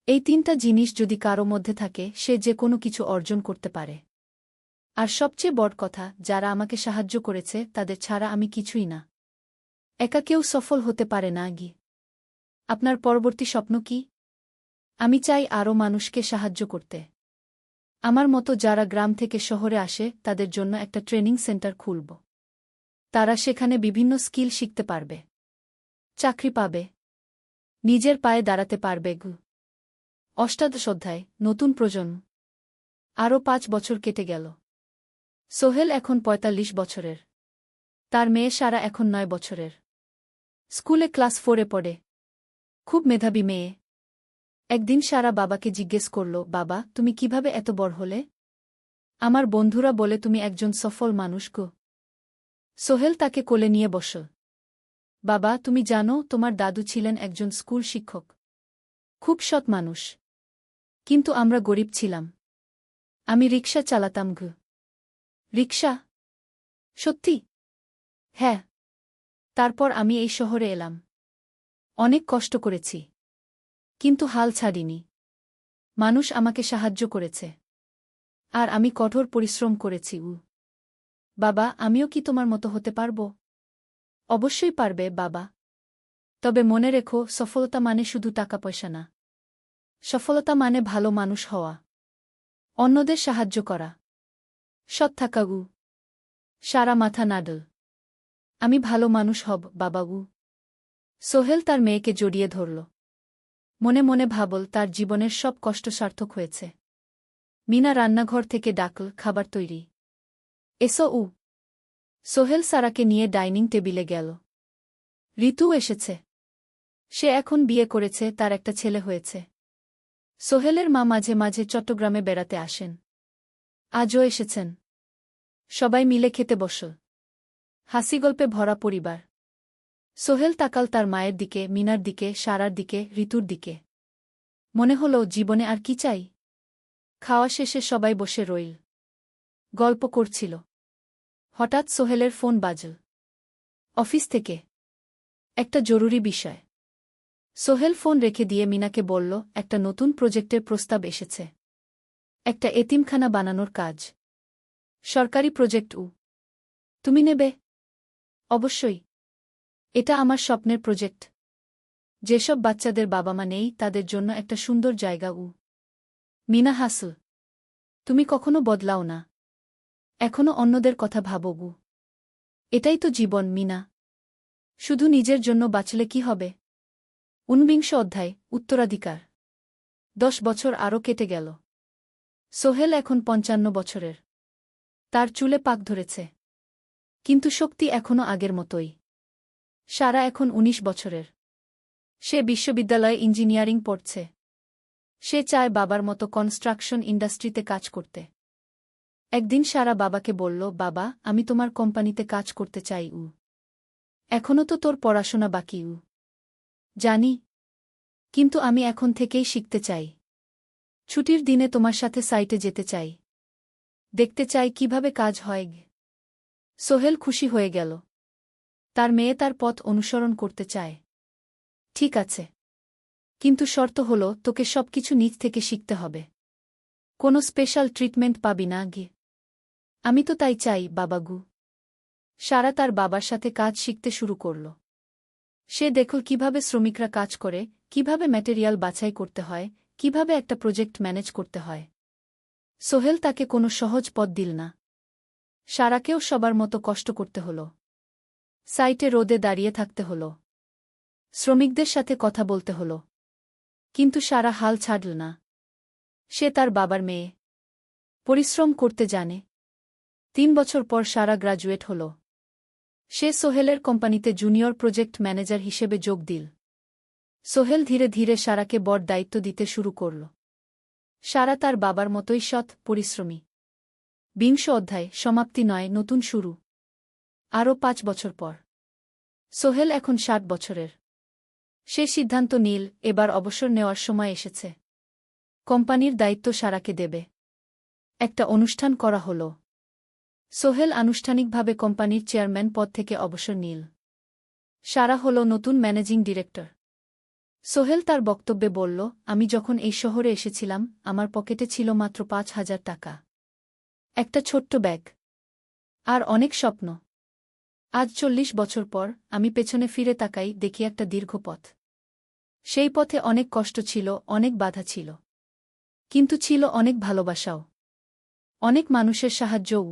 এই 3টা জিনিস যদি কারো মধ্যে থাকে, সে যে কোনো কিছু অর্জন করতে পারে। আর সবচেয়ে বড় কথা, যারা আমাকে সাহায্য করেছে তাদের ছাড়া আমি কিছুই না। একা কেউ সফল হতে পারে না। আপনার পরবর্তী স্বপ্ন কি? আমি চাই আরও মানুষকে সাহায্য করতে। আমার মতো যারা গ্রাম থেকে শহরে আসে তাদের জন্য একটা ট্রেনিং সেন্টার খুলব। তারা সেখানে বিভিন্ন স্কিল শিখতে পারবে, চাকরি পাবে, নিজের পায়ে দাঁড়াতে পারবে। অষ্টাদশ অধ্যায়, নতুন প্রজন্ম। আরও 5 বছর কেটে গেল। সোহেল এখন 45 বছরের। তার মেয়ে সারা এখন 9 বছরের। স্কুলে ক্লাস 4-এ পড়ে। খুব মেধাবী মেয়ে। একদিন সারা বাবাকে জিজ্ঞেস করল, বাবা, তুমি কিভাবে এত বড় হলে? আমার বন্ধুরা বলে তুমি একজন সফল মানুষ গো। সোহেল তাকে কোলে নিয়ে বসল। বাবা, তুমি জানো তোমার দাদু ছিলেন একজন স্কুল শিক্ষক। খুব সৎ মানুষ। কিন্তু আমরা গরিব ছিলাম। আমি রিকশা চালাতাম। রিকশা? সত্যি? হ্যাঁ। তারপর আমি এই শহরে এলাম। অনেক কষ্ট করেছি। কিন্তু হাল ছাড়িনি। মানুষ আমাকে সাহায্য করেছে। আর আমি কঠোর পরিশ্রম করেছি। বাবা, আমিও কি তোমার মতো হতে পারব? অবশ্যই পারবে বাবা। তবে মনে রেখো, সফলতা মানে শুধু টাকা পয়সা না। সফলতা মানে ভালো মানুষ হওয়া, অন্যদের সাহায্য করা, সৎ থাকা। সারা মাথা নাড়ল। আমি ভালো মানুষ হব বাবা। সোহেল তার মেয়েকে জড়িয়ে ধরল। মনে মনে ভাবল, তার জীবনের সব কষ্ট সার্থক হয়েছে। মিনা রান্নাঘর থেকে ডাকল, খাবার তৈরি। এসো। সোহেল সারাকে নিয়ে ডাইনিং টেবিলে গেল। ঋতু এসেছে। সে এখন বিয়ে করেছে, তার একটা ছেলে হয়েছে। সোহেলের মা মাঝে মাঝে চট্টগ্রামে বেড়াতে আসেন। আজও এসেছেন। সবাই মিলে খেতে বসল। হাসিগল্পে ভরা পরিবার। সোহেল তাকাল তার মায়ের দিকে, মিনার দিকে, সারার দিকে, ঋতুর দিকে। মনে হল, জীবনে আর কি চাই? খাওয়া শেষে সবাই বসে রইল। গল্প করছিল। হঠাৎ সোহেলের ফোন বাজল। অফিস থেকে। একটা জরুরি বিষয়। সোহেল ফোন রেখে দিয়ে মিনাকে বলল, একটা নতুন প্রজেক্টের প্রস্তাব এসেছে। একটা এতিমখানা বানানোর কাজ। সরকারি প্রজেক্ট। তুমি নেবে? অবশ্যই। এটা আমার স্বপ্নের প্রজেক্ট। যেসব বাচ্চাদের বাবা মা নেই তাদের জন্য একটা সুন্দর জায়গা। মিনা হাসল। তুমি কখনো বদলাও না। এখনো অন্যদের কথা ভাবো। এটাই তো জীবন মিনা। শুধু নিজের জন্য বাঁচলে কি হবে? 49 অধ্যায়, উত্তরাধিকার। 10 বছর আরও কেটে গেল। সোহেল এখন 55 বছরের। তার চুলে পাক ধরেছে। কিন্তু শক্তি এখনো আগের মতোই। সারা এখন 19 বছরের। সে বিশ্ববিদ্যালয়ে ইঞ্জিনিয়ারিং পড়ছে। সে চায় বাবার মতো কনস্ট্রাকশন ইন্ডাস্ট্রিতে কাজ করতে। একদিন সারা বাবাকে বলল, বাবা, আমি তোমার কোম্পানিতে কাজ করতে চাই। এখনও তো তোর পড়াশোনা বাকি। জানি। কিন্তু আমি এখন থেকেই শিখতে চাই। ছুটির দিনে তোমার সাথে সাইটে যেতে চাই। দেখতে চাই কিভাবে কাজ হয়। সোহেল খুশি হয়ে গেল। তার মেয়ে তার পথ অনুসরণ করতে চায়। ঠিক আছে। কিন্তু শর্ত হল, তোকে সবকিছু নিজ থেকে শিখতে হবে। কোনো স্পেশাল ট্রিটমেন্ট পাবি না। আমি তো তাই চাই বাবাগু। সারা তার বাবার সাথে কাজ শিখতে শুরু করল। সে দেখল কিভাবে শ্রমিকরা কাজ করে, কিভাবে ম্যাটেরিয়াল বাছাই করতে হয়, কিভাবে একটা প্রজেক্ট ম্যানেজ করতে হয়। সোহেল তাকে কোনো সহজ পথ দিল না। সারাকেও সবার মতো কষ্ট করতে হল। সাইটে রোদে দাঁড়িয়ে থাকতে হল। শ্রমিকদের সাথে কথা বলতে হল। কিন্তু সারা হাল ছাড়ল না। সে তার বাবার মেয়ে। পরিশ্রম করতে জানে। 3 বছর পর সারা গ্রাজুয়েট হল। সে সোহেলের কোম্পানিতে জুনিয়র প্রজেক্ট ম্যানেজার হিসেবে যোগ দিল। সোহেল ধীরে ধীরে সারাকে বড় দায়িত্ব দিতে শুরু করল। সারা তার বাবার মতোই সৎ, পরিশ্রমী। ২০ অধ্যায়, সমাপ্তি নয়, নতুন শুরু। আরও ৫ বছর পর সোহেল এখন ৬০ বছরের। সে সিদ্ধান্ত নিল, এবার অবসর নেওয়ার সময় এসেছে। কোম্পানির দায়িত্ব সারাকে দেবে। একটা অনুষ্ঠান করা হল। সোহেল আনুষ্ঠানিকভাবে কোম্পানির চেয়ারম্যান পদ থেকে অবসর নিল। সারা হল নতুন ম্যানেজিং ডিরেক্টর। সোহেল তার বক্তব্যে বলল, আমি যখন এই শহরে এসেছিলাম আমার পকেটে ছিল মাত্র ৫,০০০ টাকা, একটা ছোট্ট ব্যাগ, আর অনেক স্বপ্ন। আজ ৪০ বছর পর আমি পেছনে ফিরে তাকাই, দেখি একটা দীর্ঘ পথ। সেই পথে অনেক কষ্ট ছিল, অনেক বাধা ছিল, কিন্তু ছিল অনেক ভালোবাসাও, অনেক মানুষের সাহায্যও।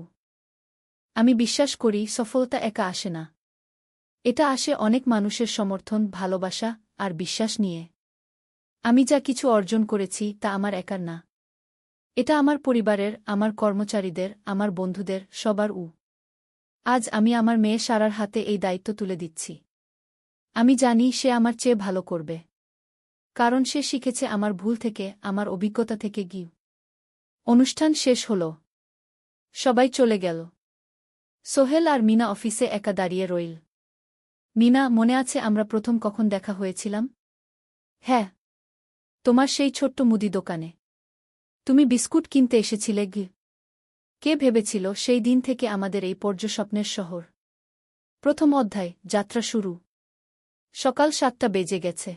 আমি বিশ্বাস করি সফলতা একা আসে না। এটা আসে অনেক মানুষের সমর্থন, ভালোবাসা আর বিশ্বাস নিয়ে। আমি যা কিছু অর্জন করেছি তা আমার একার না। এটা আমার পরিবারের, আমার কর্মচারীদের, আমার বন্ধুদের, সবার। আজ আমি আমার মেয়ে সারার হাতে এই দায়িত্ব তুলে দিচ্ছি। আমি জানি সে আমার চেয়ে ভালো করবে, কারণ সে শিখেছে আমার ভুল থেকে, আমার অভিজ্ঞতা থেকে। অনুষ্ঠান শেষ হল। সবাই চলে গেল। সোহেল আর মিনা অফিসে একা দাঁড়িয়ে রইল। মিনা, মনে আছে আমরা প্রথম কখন দেখা হয়েছিলাম? হ্যাঁ, তোমার সেই ছোট্ট মুদি দোকানে। তুমি বিস্কুট কিনতে এসেছিলে। কে ভেবেছিল সেই দিন থেকে আমাদের এই পর্যস্বপ্নের শহর। প্রথম অধ্যায়, যাত্রা শুরু। সকাল ৭টা বেজে গেছে।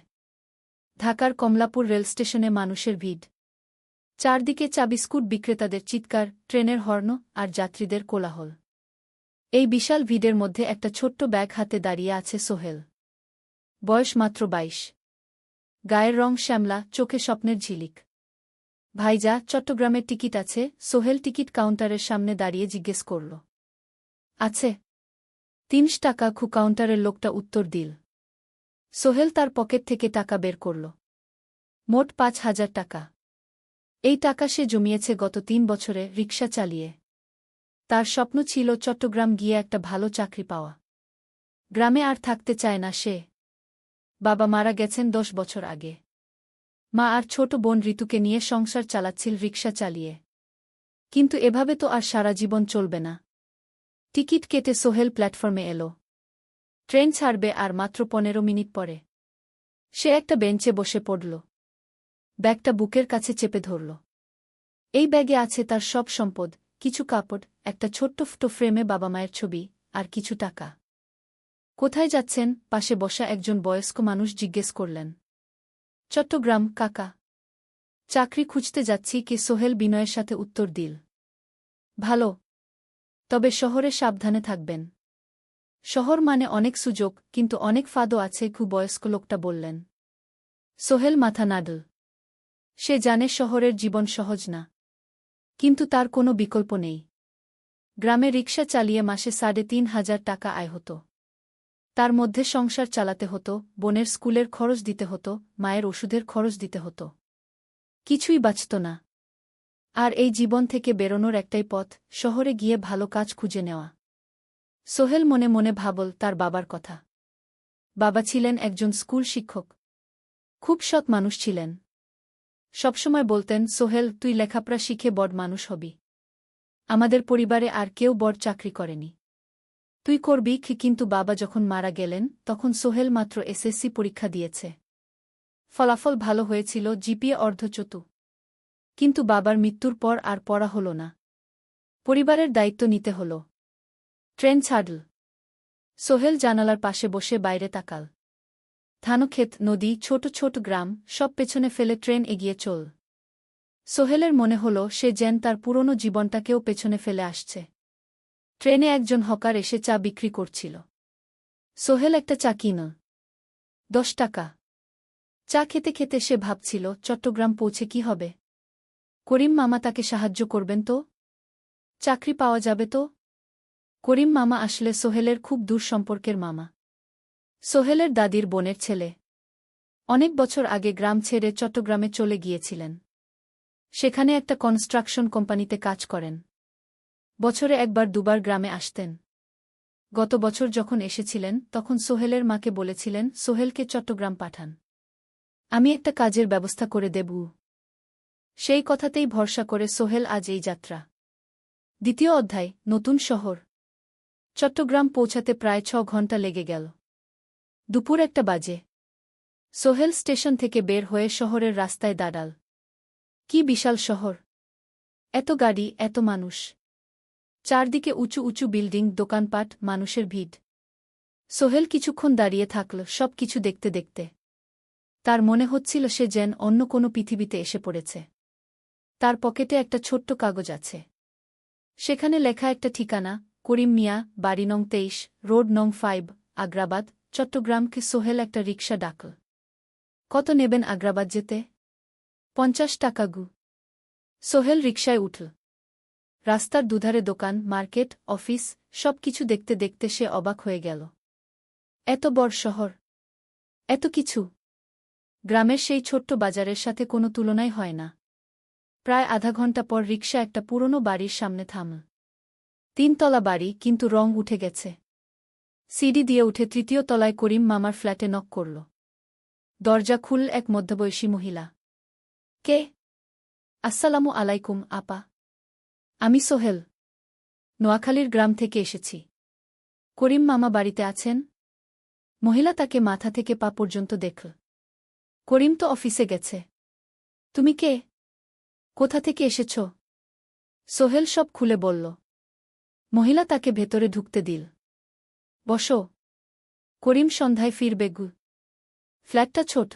ঢাকার কমলাপুর রেলস্টেশনে মানুষের ভিড়। চারদিকে চা বিস্কুট বিক্রেতাদের চিৎকার, ট্রেনের হর্ন আর যাত্রীদের কোলাহল। এই বিশাল ভিড়ের মধ্যে একটা ছোট্ট ব্যাগ হাতে দাঁড়িয়ে আছে সোহেল। বয়স মাত্র ২২। গায়ের রং শ্যামলা, চোখে স্বপ্নের ঝিলিক। ভাইজা, চট্টগ্রামের টিকিট আছে? সোহেল টিকিট কাউন্টারের সামনে দাঁড়িয়ে জিজ্ঞেস করল। আছে। ৩০ টাকা। কাউন্টারের লোকটা উত্তর দিল। সোহেল তার পকেট থেকে টাকা বের করল। মোট ৫,০০০ টাকা। এই টাকা সে জমিয়েছে গত ৩ বছরে রিকশা চালিয়ে। তার স্বপ্ন ছিল চট্টগ্রাম গিয়ে একটা ভালো চাকরি পাওয়া। গ্রামে আর থাকতে চায় না সে। বাবা মারা গেছেন ১০ বছর আগে। মা আর ছোট বোন ঋতুকে নিয়ে সংসার চালাচ্ছিল রিকশা চালিয়ে। কিন্তু এভাবে তো আর সারা জীবন চলবে না। টিকিট কেটে সোহেল প্ল্যাটফর্মে এলো। ট্রেন ছাড়বে আর মাত্র ১৫ মিনিট পরে। সে একটা বেঞ্চে বসে পড়ল। ব্যাগটা বুকের কাছে চেপে ধরল। এই ব্যাগে আছে তার সব সম্পদ, কিছু কাপড়, একটা ছোট্ট ফটো ফ্রেমে বাবা মায়ের ছবি, আর কিছু টাকা। কোথায় যাচ্ছেন? পাশে বসা একজন বয়স্ক মানুষ জিজ্ঞেস করলেন। চট্টগ্রাম কাকা। চাকরি খুঁজতে যাচ্ছি। সোহেল বিনয়ের সাথে উত্তর দিল। ভালো, তবে শহরে সাবধানে থাকবেন। শহর মানে অনেক সুযোগ, কিন্তু অনেক ফাঁদও আছে। বয়স্ক লোকটা বললেন। সোহেল মাথা নাড়ল। সে জানে শহরের জীবন সহজ না, কিন্তু তার কোনো বিকল্প নেই। গ্রামে রিকশা চালিয়ে মাসে ৩,৫০০ টাকা আয় হতো। তার মধ্যে সংসার চালাতে হতো, বোনের স্কুলের খরচ দিতে হতো, মায়ের ওষুধের খরচ দিতে হতো। কিছুই বাঁচত না। আর এই জীবন থেকে বেরোনোর একটাই পথ, শহরে গিয়ে ভালো কাজ খুঁজে নেওয়া। সোহেল মনে মনে ভাবল তার বাবার কথা। বাবা ছিলেন একজন স্কুল শিক্ষক। খুব সৎ মানুষ ছিলেন। সবসময় বলতেন, সোহেল, তুই লেখাপড়া শিখে বড় মানুষ হবি। আমাদের পরিবারে আর কেউ বড় চাকরি করেনি, তুই করবি। কিন্তু বাবা যখন মারা গেলেন তখন সোহেল মাত্র এসএসসি পরীক্ষা দিয়েছে। ফলাফল ভালো হয়েছিল, জিপিএ অর্ধচতু। কিন্তু বাবার মৃত্যুর পর আর পড়া হল না। পরিবারের দায়িত্ব নিতে হল। ট্রেন ছাড়ল। সোহেল জানালার পাশে বসে বাইরে তাকাল। ধানক্ষেত, নদী, ছোট ছোট গ্রাম, সব পেছনে ফেলে ট্রেন এগিয়ে চল। সোহেলের মনে হল সে যেন তার পুরনো জীবনটাকেও পেছনে ফেলে আসছে। ট্রেনে একজন হকার এসে চা বিক্রি করছিল। সোহেল একটা চা কিনল। ১০ টাকা। চা খেতে খেতে সে ভাবছিল, চট্টগ্রাম পৌঁছে কি হবে? করিম মামা তাকে সাহায্য করবেন তো? চাকরি পাওয়া যাবে তো? করিম মামা আসলে সোহেলের খুব দূর সম্পর্কের মামা। সোহেলের দাদির বোনের ছেলে। অনেক বছর আগে গ্রাম ছেড়ে চট্টগ্রামে চলে গিয়েছিলেন। সেখানে একটা কনস্ট্রাকশন কোম্পানিতে কাজ করেন। বছরে একবার দুবার গ্রামে আসতেন। গত বছর যখন এসেছিলেন তখন সোহেলের মাকে বলেছিলেন সোহেলকে চট্টগ্রাম পাঠান। আমি একটা কাজের ব্যবস্থা করে দেব। সেই কথাতেই ভরসা করে সোহেল আজ এই যাত্রা। দ্বিতীয় অধ্যায়, নতুন শহর। চট্টগ্রাম পৌঁছাতে প্রায় ৬ ঘণ্টা লেগে গেল। দুপুর ১টা বাজে। সোহেল স্টেশন থেকে বের হয়ে শহরের রাস্তায় দাঁড়াল। কি বিশাল শহর! এত গাড়ি, এত মানুষ। চারদিকে উঁচু উঁচু বিল্ডিং, দোকানপাট, মানুষের ভিড়। সোহেল কিছুক্ষণ দাঁড়িয়ে থাকল সব কিছু দেখতে দেখতে। তার মনে হচ্ছিল সে যেন অন্য কোনো পৃথিবীতে এসে পড়েছে। তার পকেটে একটা ছোট্ট কাগজ আছে। সেখানে লেখা একটা ঠিকানা, করিম মিয়া, বাড়ি নং ২৩, রোড নং ৫, আগ্রাবাদ, চট্টগ্রামকে। সোহেল একটা রিকশা ডাকল। কত নেবেন আগ্রাবাদ যেতে? ৫০ টাকা গু। সোহেল রিকশায় উঠল। রাস্তার দুধারে দোকান, মার্কেট, অফিস, সব কিছু দেখতে দেখতে সে অবাক হয়ে গেল। এত বড় শহর, এত কিছু! গ্রামের সেই ছোট্ট বাজারের সাথে কোনো তুলনাই হয় না। প্রায় আধা ঘণ্টা পর রিকশা একটা পুরনো বাড়ির সামনে থামল। ৩ তলা বাড়ি, কিন্তু রং উঠে গেছে। সিঁড়ি দিয়ে উঠে ৩য় তলায় করিম মামার ফ্ল্যাটে নক করল। দরজা খুলল এক মধ্যবয়সী মহিলা। কে? আসসালামু আলাইকুম আপা। আমি সোহেল। নোয়াখালীর গ্রাম থেকে এসেছি। করিম মামা বাড়িতে আছেন? মহিলা তাকে মাথা থেকে পা পর্যন্ত দেখল। করিম তো অফিসে গেছে। তুমি কে? কোথা থেকে এসেছ? সোহেল সব খুলে বলল। মহিলা তাকে ভেতরে ঢুকতে দিল। বসো। করিম সন্ধ্যায় ফিরবে গু। ফ্ল্যাটটা ছোট।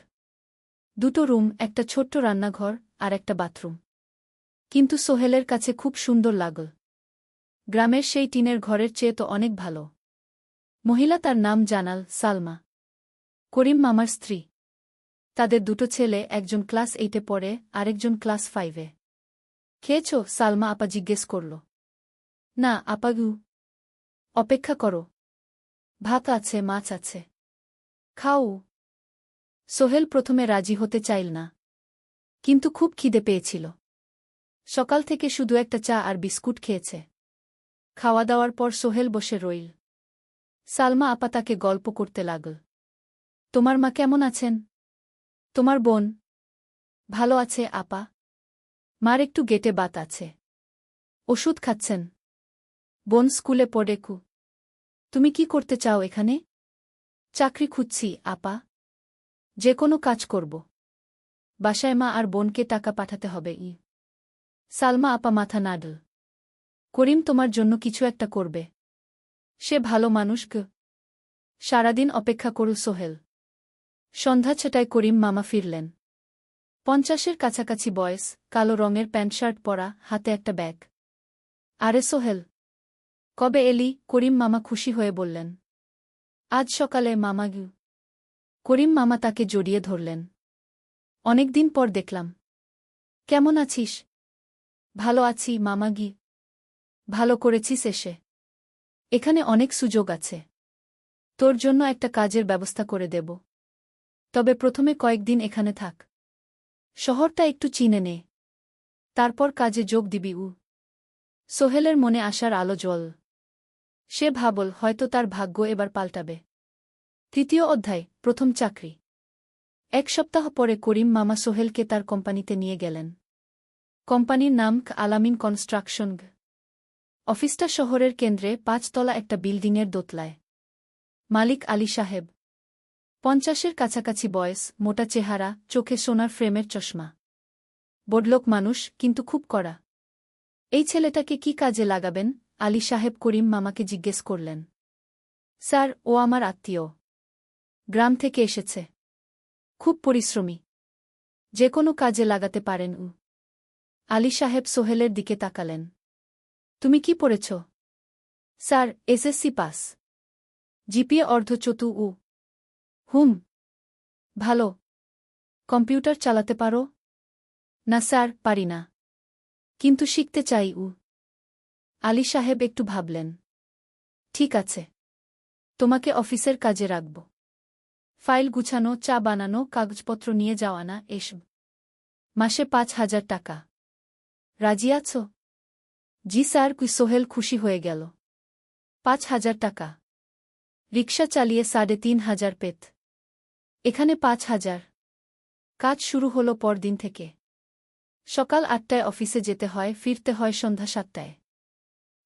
২টো রুম, একটা ছোট্ট রান্নাঘর আর একটা বাথরুম। কিন্তু সোহেলের কাছে খুব সুন্দর লাগল। গ্রামের সেই টিনের ঘরের চেয়ে তো অনেক ভালো। মহিলা তার নাম জানাল সালমা। করিম মামার স্ত্রী। তাদের ২টো ছেলে, একজন ক্লাস 8-এ পড়ে, আরেকজন ক্লাস 5-এ। খেয়েছ? সালমা আপা জিজ্ঞেস করল। না আপা গু। অপেক্ষা করো। ভাত আছে, মাছ আছে। খাও। সোহেল প্রথমে রাজি হতে চাইল না। কিন্তু খুব খিদে পেয়েছিল। সকাল থেকে শুধু একটা চা আর বিস্কুট খেয়েছে। খাওয়া দাওয়ার পর সোহেল বসে রইল। সালমা আপা তাকে গল্প করতে লাগল। তোমার মা কেমন আছেন? তোমার বোন? ভালো আছে আপা। মার একটু গেটে বাত আছে। ওষুধ খাচ্ছেন। বোন স্কুলে পড়ে কু। তুমি কি করতে চাও এখানে? চাকরি খুঁজছি আপা। যে কোনো কাজ করব। বাসায় মা আর বোনকে টাকা পাঠাতে হবে। সালমা আপা মাথা নাড়ল। করিম তোমার জন্য কিছু একটা করবে। সে ভালো মানুষ গ। সারাদিন অপেক্ষা করু সোহেল। সন্ধ্যা ৬টায় করিম মামা ফিরলেন। ৫০-এর কাছাকাছি বয়স, কালো রঙের প্যান্ট শার্ট পরা, হাতে একটা ব্যাগ। আরে সোহেল, কবে এলি? করিম মামা খুশি হয়ে বললেন। আজ সকালে মামা গু। করিম মামা তাকে জড়িয়ে ধরলেন। অনেকদিন পর দেখলাম। কেমন আছিস? ভালো আছি মামা গি। ভালো করেছিস এসে। এখানে অনেক সুযোগ আছে। তোর জন্য একটা কাজের ব্যবস্থা করে দেব। তবে প্রথমে কয়েকদিন এখানে থাক। শহরটা একটু চিনে নে। তারপর কাজে যোগ দিবি। সোহেলের মনে আসার আলো জ্বল। সে ভাবল হয়তো তার ভাগ্য এবার পাল্টাবে। ৩য় অধ্যায়, প্রথম চাকরি। ১ সপ্তাহ পরে করিম মামা সোহেলকে তার কোম্পানিতে নিয়ে গেলেন। কোম্পানির নাম আলামিন কনস্ট্রাকশন। অফিসটা শহরের কেন্দ্রে ৫ তলা একটা বিল্ডিংয়ের দোতলায়। মালিক আলী সাহেব। ৫০-এর কাছাকাছি বয়স, মোটা চেহারা, চোখে সোনার ফ্রেমের চশমা। বড়লোক মানুষ, কিন্তু খুব কড়া। এই ছেলেটাকে কি কাজে লাগাবেন? আলী সাহেব করিম মামাকে জিজ্ঞেস করলেন। স্যার, ও আমার আত্মীয়। গ্রাম থেকে এসেছে। খুব পরিশ্রমী। যে কোনো কাজে লাগাতে পারেন। আলী সাহেব সোহেলের দিকে তাকালেন। তুমি কি পড়েছ? Sir, SSC pass. জিপিএ অর্ধচতু। হুম। ভালো। কম্পিউটার চালাতে পারো? না স্যার, পারি না। কিন্তু শিখতে চাই। আলী সাহেব একটু ভাবলেন। ঠিক আছে। তোমাকে অফিসের কাজে রাখব। ফাইল গুছানো, চা বানানো, কাগজপত্র নিয়ে যাওয়া না, এসব। মাসে ৫,০০০ টাকা। রাজি আছো? জি স্যার। সোহেল খুশি হয়ে গেল। 5,000 টাকা। রিকশা চালিয়ে 3,500 পেত। এখানে 5,000। কাজ শুরু হলো পরদিন থেকে। সকাল 8টায় অফিসে যেতে হয়, ফিরতে হয় সন্ধ্যা 7টায়।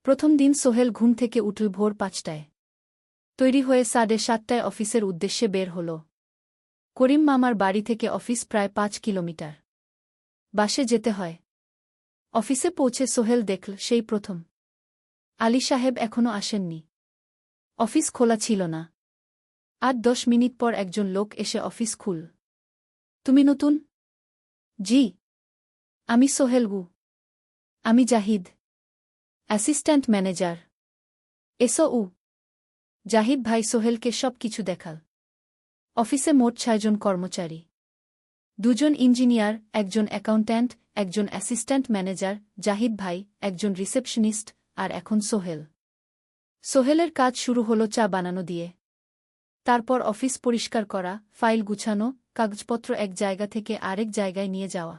প্রথম দিন সোহেল ঘুম থেকে উঠল ভোর 5টায়। তৈরি হয়ে 7:30টায় অফিসের উদ্দেশ্যে বের হল। করিম মামার বাড়ি থেকে অফিস প্রায় 5 কিলোমিটার। বাসে যেতে হয়। অফিসে পৌঁছে সোহেল দেখল সেই প্রথম আলী সাহেব এখনও আসেননি। অফিস খোলা ছিল না। 8-10 মিনিট পর একজন লোক এসে অফিস খুল। তুমি নতুন? জি। আমি সোহেল গু। আমি জাহিদ, অ্যাসিস্ট্যান্ট ম্যানেজার। এসও। জাহিদ ভাই সোহেলকে সব কিছু দেখাল। অফিসে মোট 6 জন কর্মচারী। 2 জন ইঞ্জিনিয়ার, একজন অ্যাকাউন্ট্যান্ট, একজন অ্যাসিস্ট্যান্ট ম্যানেজার, জাহিদ ভাই, একজন রিসেপশনিস্ট, আর এখন সোহেল। সোহেলের কাজ শুরু হলো চা বানানো দিয়ে। তারপর অফিস পরিষ্কার করা, ফাইল গুছানো, কাগজপত্র এক জায়গা থেকে আরেক জায়গায় নিয়ে যাওয়া।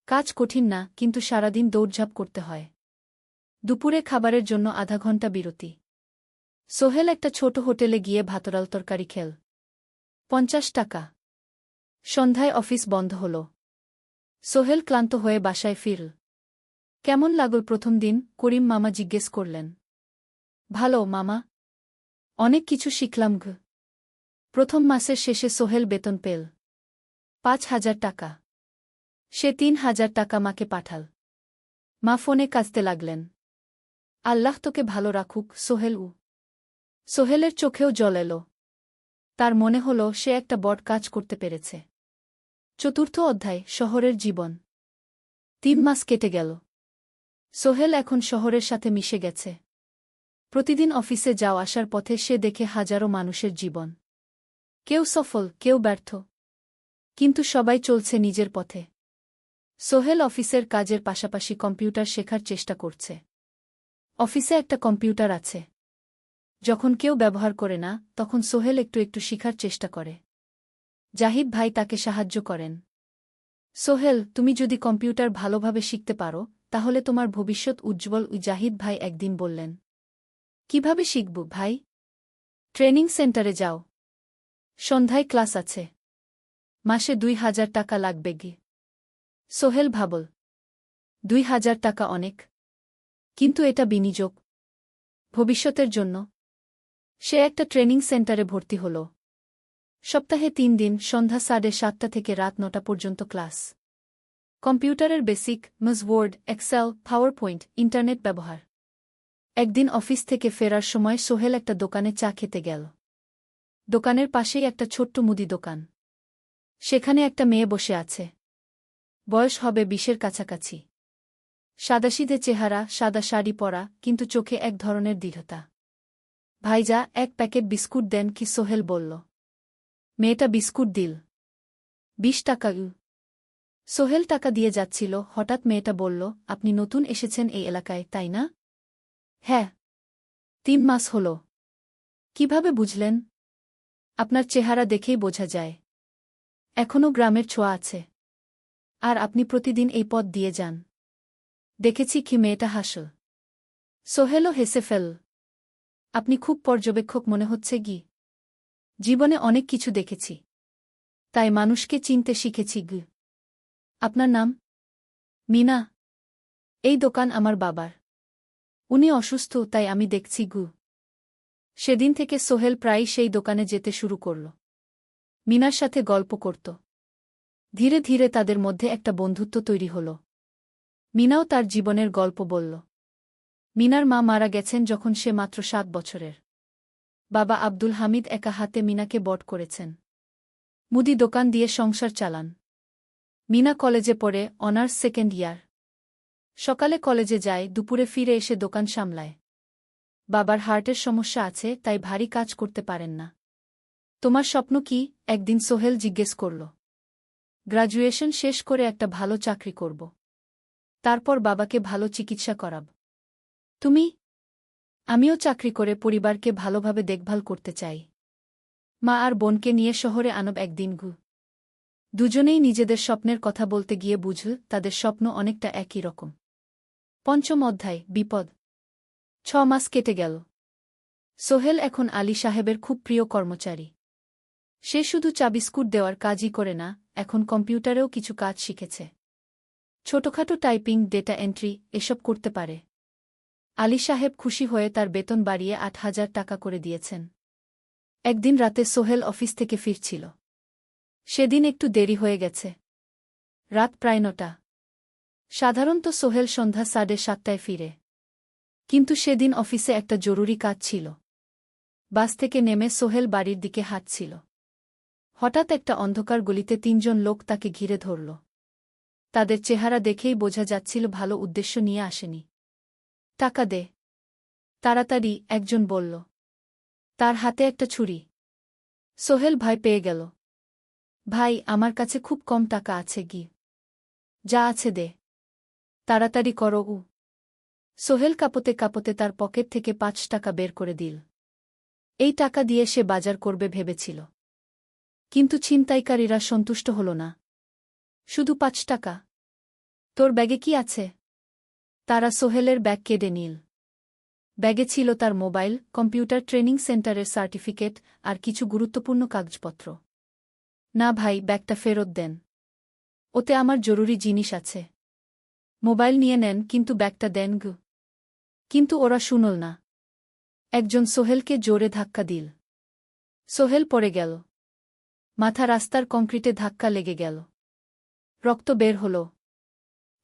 কাজ কঠিন না, কিন্তু সারাদিন দৌড়ঝাঁপ করতে হয়। দুপুরে খাবারের জন্য আধা ঘন্টা বিরতি। সোহেল একটা ছোট হোটেলে গিয়ে ভাতডাল তরকারি খেল। 50 টাকা। সন্ধ্যায় অফিস বন্ধ হল। সোহেল ক্লান্ত হয়ে বাসায় ফিরল। কেমন লাগল প্রথম দিন? করিম মামা জিজ্ঞেস করলেন। ভালো মামা। অনেক কিছু শিখলাম ঘ। প্রথম মাসের শেষে সোহেল বেতন পেল 5,000 টাকা। সে 3,000 টাকা মাকে পাঠাল। মা ফোনে কাঁদতে লাগলেন। আল্লাহ তোকে ভালো রাখুক সোহেল। সোহেলের চোখেও জল এলো। তার মনে হল সে একটা বড় কাজ করতে পেরেছে। চতুর্থ অধ্যায়, শহরের জীবন। 3 মাস কেটে গেল। সোহেল এখন শহরের সাথে মিশে গেছে। প্রতিদিন অফিসে যাওয়া আসার পথে সে দেখে হাজারো মানুষের জীবন। কেউ সফল, কেউ ব্যর্থ, কিন্তু সবাই চলছে নিজের পথে। সোহেল অফিসের কাজের পাশাপাশি কম্পিউটার শেখার চেষ্টা করছে। অফিসে একটা কম্পিউটার আছে। যখন কেউ ব্যবহার করে না, তখন সোহেল একটু একটু শিখার চেষ্টা করে। জাহিদ ভাই তাকে সাহায্য করেন। সোহেল, তুমি যদি কম্পিউটার ভালোভাবে শিখতে পারো, তাহলে তোমার ভবিষ্যৎ উজ্জ্বল। জাহিদ ভাই একদিন বললেন। কিভাবে শিখব ভাই? ট্রেনিং সেন্টারে যাও। সন্ধ্যায় ক্লাস আছে। মাসে 2,000 টাকা লাগবে গে। সোহেল ভাবল, 2,000 টাকা অনেক, কিন্তু এটা বিনিয়োগ, ভবিষ্যতের জন্য। সে একটা ট্রেনিং সেন্টারে ভর্তি হল। সপ্তাহে 3 দিন, সন্ধ্যা 7:30 থেকে রাত 9টা পর্যন্ত ক্লাস। কম্পিউটারের basic, MS Word, Excel, PowerPoint, internet ব্যবহার। একদিন অফিস থেকে ফেরার সময় সোহেল একটা দোকানে চা খেতে গেল। দোকানের পাশেই একটা ছোট্ট মুদি দোকান। সেখানে একটা মেয়ে বসে আছে। বয়স হবে 20-এর কাছাকাছি। সাদাসিধে চেহারা, সাদা শাড়ি পরা, কিন্তু চোখে এক ধরনের দৃঢ়তা। ভাইজা, 1 প্যাকেট বিস্কুট দেন কি? সোহেল বলল। মেয়েটা বিস্কুট দিল। 20 টাকা। সোহেল টাকা দিয়ে যাচ্ছিল, হঠাৎ মেয়েটা বলল, আপনি নতুন এসেছেন এই এলাকায়, তাই না? হ্যাঁ। 3 মাস হল। কিভাবে বুঝলেন? আপনার চেহারা দেখেই বোঝা যায়। এখনও গ্রামের ছোঁয়া আছে। আর আপনি প্রতিদিন এই পথ দিয়ে যান। দেখেছি কি? মেয়েটা হাসল। সোহেলও হেসে ফেল। আপনি খুব পর্যবেক্ষক মনে হচ্ছে গি। জীবনে অনেক কিছু দেখেছি, তাই মানুষকে চিনতে শিখেছি গ। আপনার নাম? মিনা। এই দোকান আমার বাবার। উনি অসুস্থ, তাই আমি দেখছি গু। সেদিন থেকে সোহেল প্রায়ই সেই দোকানে যেতে শুরু করল। মিনার সাথে গল্প করত। ধীরে ধীরে তাদের মধ্যে একটা বন্ধুত্ব তৈরি হল। মিনাও তার জীবনের গল্প বলল। মিনার মা মারা গেছেন যখন সে মাত্র 7 বছরের। বাবা আব্দুল হামিদ একা হাতে মিনাকে বড় করেছেন। মুদি দোকান দিয়ে সংসার চালান। মিনা কলেজে পড়ে, অনার্স 2nd ইয়ার। সকালে কলেজে যায়, দুপুরে ফিরে এসে দোকান সামলায়। বাবার হার্টের সমস্যা আছে, তাই ভারী কাজ করতে পারেন না। তোমার স্বপ্ন কি? একদিন সোহেল জিজ্ঞেস করল। গ্র্যাজুয়েশন শেষ করে একটা ভালো চাকরি করব। তারপর বাবাকে ভালো চিকিৎসা করাব। তুমি? আমিও চাকরি করে পরিবারকে ভালোভাবে দেখভাল করতে চাই। মা আর বোনকে নিয়ে শহরে আনব একদিন গু। দুজনেই নিজেদের স্বপ্নের কথা বলতে গিয়ে বুঝল তাদের স্বপ্ন অনেকটা একই রকম। 5ম অধ্যায়, বিপদ। 6 মাস কেটে গেল। সোহেল এখন আলী সাহেবের খুব প্রিয় কর্মচারী। সে শুধু চা বিস্কুট দেওয়ার কাজই করে না, এখন কম্পিউটারেও কিছু কাজ শিখেছে। ছোটখাটো টাইপিং, ডেটা এন্ট্রি এসব করতে পারে। আলী সাহেব খুশি হয়ে তার বেতন বাড়িয়ে ৮,০০০ টাকা করে দিয়েছেন। একদিন রাতে সোহেল অফিস থেকে ফিরছিল। সেদিন একটু দেরি হয়ে গেছে। রাত প্রায় ৯টা। সাধারণত সোহেল সন্ধ্যা ৭:৩০টায় ফিরে। কিন্তু সেদিন অফিসে একটা জরুরি কাজ ছিল। বাস থেকে নেমে সোহেল বাড়ির দিকে হাঁটছিল। হঠাৎ একটা অন্ধকার গলিতে ৩জন লোক তাকে ঘিরে ধরল। তাদের চেহারা দেখেই বোঝা যাচ্ছিল ভালো উদ্দেশ্য নিয়ে আসেনি। টাকা দে, তাড়াতাড়ি, একজন বলল। তার হাতে একটা ছুরি। সোহেল ভয় পেয়ে গেল। ভাই, আমার কাছে খুব কম টাকা আছে গি। যা আছে দে, তাড়াতাড়ি করো। সোহেল কাঁপতে কাঁপতে তার পকেট থেকে ৫ টাকা বের করে দিল। এই টাকা দিয়ে সে বাজার করবে ভেবেছিল। কিন্তু ছিনতাইকারীরা সন্তুষ্ট হল না। শুধু ৫ টাকা? তোর ব্যাগে কি আছে? তারা সোহেলের ব্যাগ কেড়ে নিল। ব্যাগে ছিল তার মোবাইল, কম্পিউটার ট্রেনিং সেন্টারের সার্টিফিকেট আর কিছু গুরুত্বপূর্ণ কাগজপত্র। না ভাই, ব্যাগটা ফেরত দেন। ওতে আমার জরুরি জিনিস আছে। মোবাইল নিয়ে নেন, কিন্তু ব্যাগটা দেন গু। কিন্তু ওরা শুনল না। একজন সোহেলকে জোরে ধাক্কা দিল। সোহেল পড়ে গেল। মাথা রাস্তার কংক্রিটে ধাক্কা লেগে গেল। রক্ত বের হল।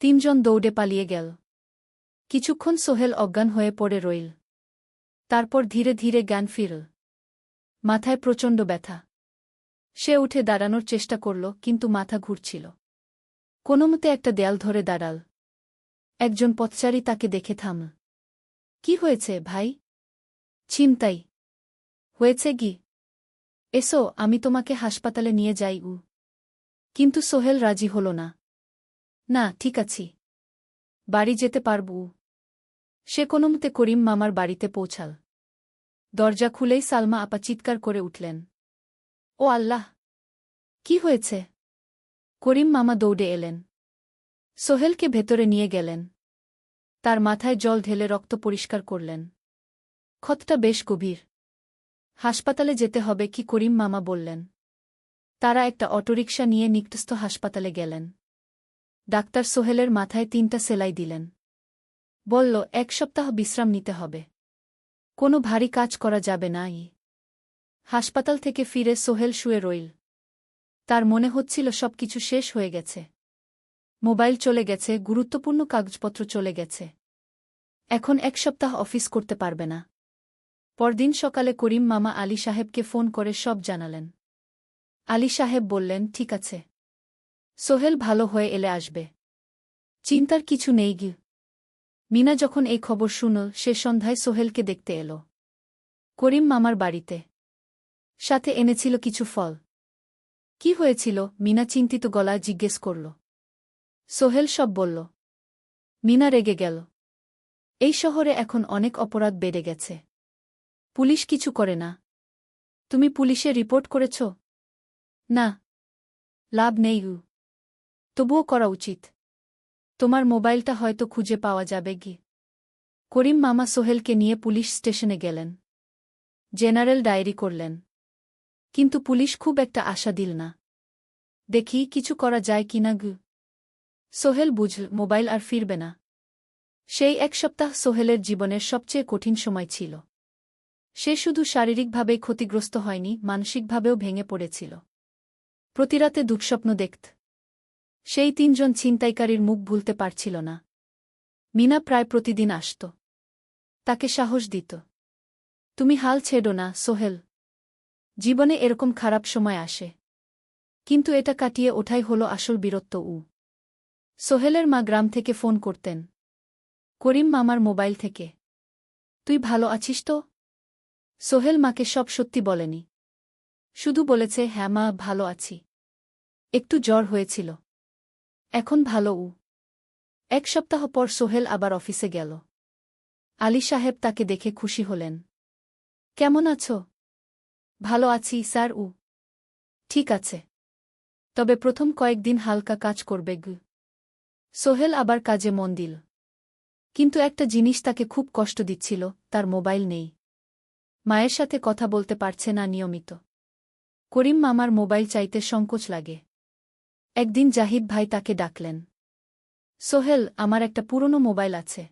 ৩জন দৌড়ে পালিয়ে গেল। কিছুক্ষণ সোহেল অজ্ঞান হয়ে পড়ে রইল। তারপর ধীরে ধীরে জ্ঞান ফিরল। মাথায় প্রচণ্ড ব্যথা। সে উঠে দাঁড়ানোর চেষ্টা করল, কিন্তু মাথা ঘুরছিল। কোনোমতে একটা দেয়াল ধরে দাঁড়াল। একজন পথচারী তাকে দেখে থামল। কি হয়েছে ভাই? ছিনতাই হয়েছে গি? এসো, আমি তোমাকে হাসপাতালে নিয়ে যাই। কিন্তু সোহেল রাজি হল না। না, ঠিক আছি, বাড়ি যেতে পারব। সে কোনোমতে করিম মামার বাড়িতে পৌঁছাল। দরজা খুলেই সালমা আপা চিৎকার করে উঠলেন। ও আল্লাহ! কি হয়েছে? করিম মামা দৌড়ে এলেন। সোহেলকে ভেতরে নিয়ে গেলেন। তার মাথায় জল ঢেলে রক্ত পরিষ্কার করলেন। ক্ষতটা বেশ গভীর। হাসপাতালে যেতে হবে কি? করিম মামা বললেন। তারা একটা অটোরিকশা নিয়ে নিকটস্থ হাসপাতালে গেলেন। ডাক্তার সোহেলের মাথায় ৩টা সেলাই দিলেন। বলল, ১ সপ্তাহ বিশ্রাম নিতে হবে। কোনো ভারী কাজ করা যাবে না। হাসপাতাল থেকে ফিরে সোহেল শুয়ে রইল। তার মনে হচ্ছিল সবকিছু শেষ হয়ে গেছে। মোবাইল চলে গেছে, গুরুত্বপূর্ণ কাগজপত্র চলে গেছে। এখন ১ সপ্তাহ অফিস করতে পারবে না। পরদিন সকালে করিম মামা আলী সাহেবকে ফোন করে সব জানালেন। আলী সাহেব বললেন, ঠিক আছে, সোহেল ভালো হয়ে এলে আসবে, চিন্তার কিছু নেই গি। মিনা যখন এই খবর শুনল, সে সন্ধ্যায় সোহেলকে দেখতে এল করিম মামার বাড়িতে। সাথে এনেছিল কিছু ফল। কি হয়েছিল? মিনা চিন্তিত গলায় জিজ্ঞেস করল। সোহেল সব বলল। মিনা রেগে গেল। এই শহরে এখন অনেক অপরাধ বেড়ে গেছে। পুলিশ কিছু করে না। তুমি পুলিশে রিপোর্ট করেছ? না। লাভ নেই। তবুও করা উচিত। তোমার মোবাইলটা হয়তো খুঁজে পাওয়া যাবে গি। করিম মামা সোহেলকে নিয়ে পুলিশ স্টেশনে গেলেন। জেনারেল ডায়েরি করলেন। কিন্তু পুলিশ খুব একটা আশা দিল না। দেখি কিছু করা যায় কিনা গু। সোহেল বুঝল মোবাইল আর ফিরবে না। সেই ১ সপ্তাহ সোহেলের জীবনের সবচেয়ে কঠিন সময় ছিল। সে শুধু শারীরিকভাবেই ক্ষতিগ্রস্ত হয়নি, মানসিকভাবেও ভেঙে পড়েছিল। প্রতিরাতে দুঃস্বপ্ন দেখত। সেই ৩জন ছিনতাইকারীর মুখ ভুলতে পারছিল না। মিনা প্রায় প্রতিদিন আসত। তাকে সাহস দিত। তুমি হাল ছেড়ো না সোহেল। জীবনে এরকম খারাপ সময় আসে। কিন্তু এটা কাটিয়ে ওঠাই হলো আসল বীরত্ব। সোহেলের মা গ্রাম থেকে ফোন করতেন। করিম মামার মোবাইল থেকে। তুই ভালো আছিস তো? সোহেল মাকে সব সত্যি বলেনি। শুধু বলেছে, হ্যাঁ মা, ভালো আছি। একটু জ্বর হয়েছিল। এখন ভালো। ১ সপ্তাহ পর সোহেল আবার অফিসে গেল। আলী সাহেব তাকে দেখে খুশি হলেন। কেমন আছো? ভালো আছি স্যার। ঠিক আছে, তবে প্রথম কয়েকদিন হালকা কাজ করবে গু। সোহেল আবার কাজে মন দিল। কিন্তু একটা জিনিস তাকে খুব কষ্ট দিচ্ছিল, তার মোবাইল নেই। মায়ের সাথে কথা বলতে পারছে না নিয়মিত। করিম মামার মোবাইল চাইতে সংকোচ লাগে। একদিন জাহিদ ভাই তাকে ডাকলেন। সোহেল, আমার একটা পুরনো মোবাইল আছে,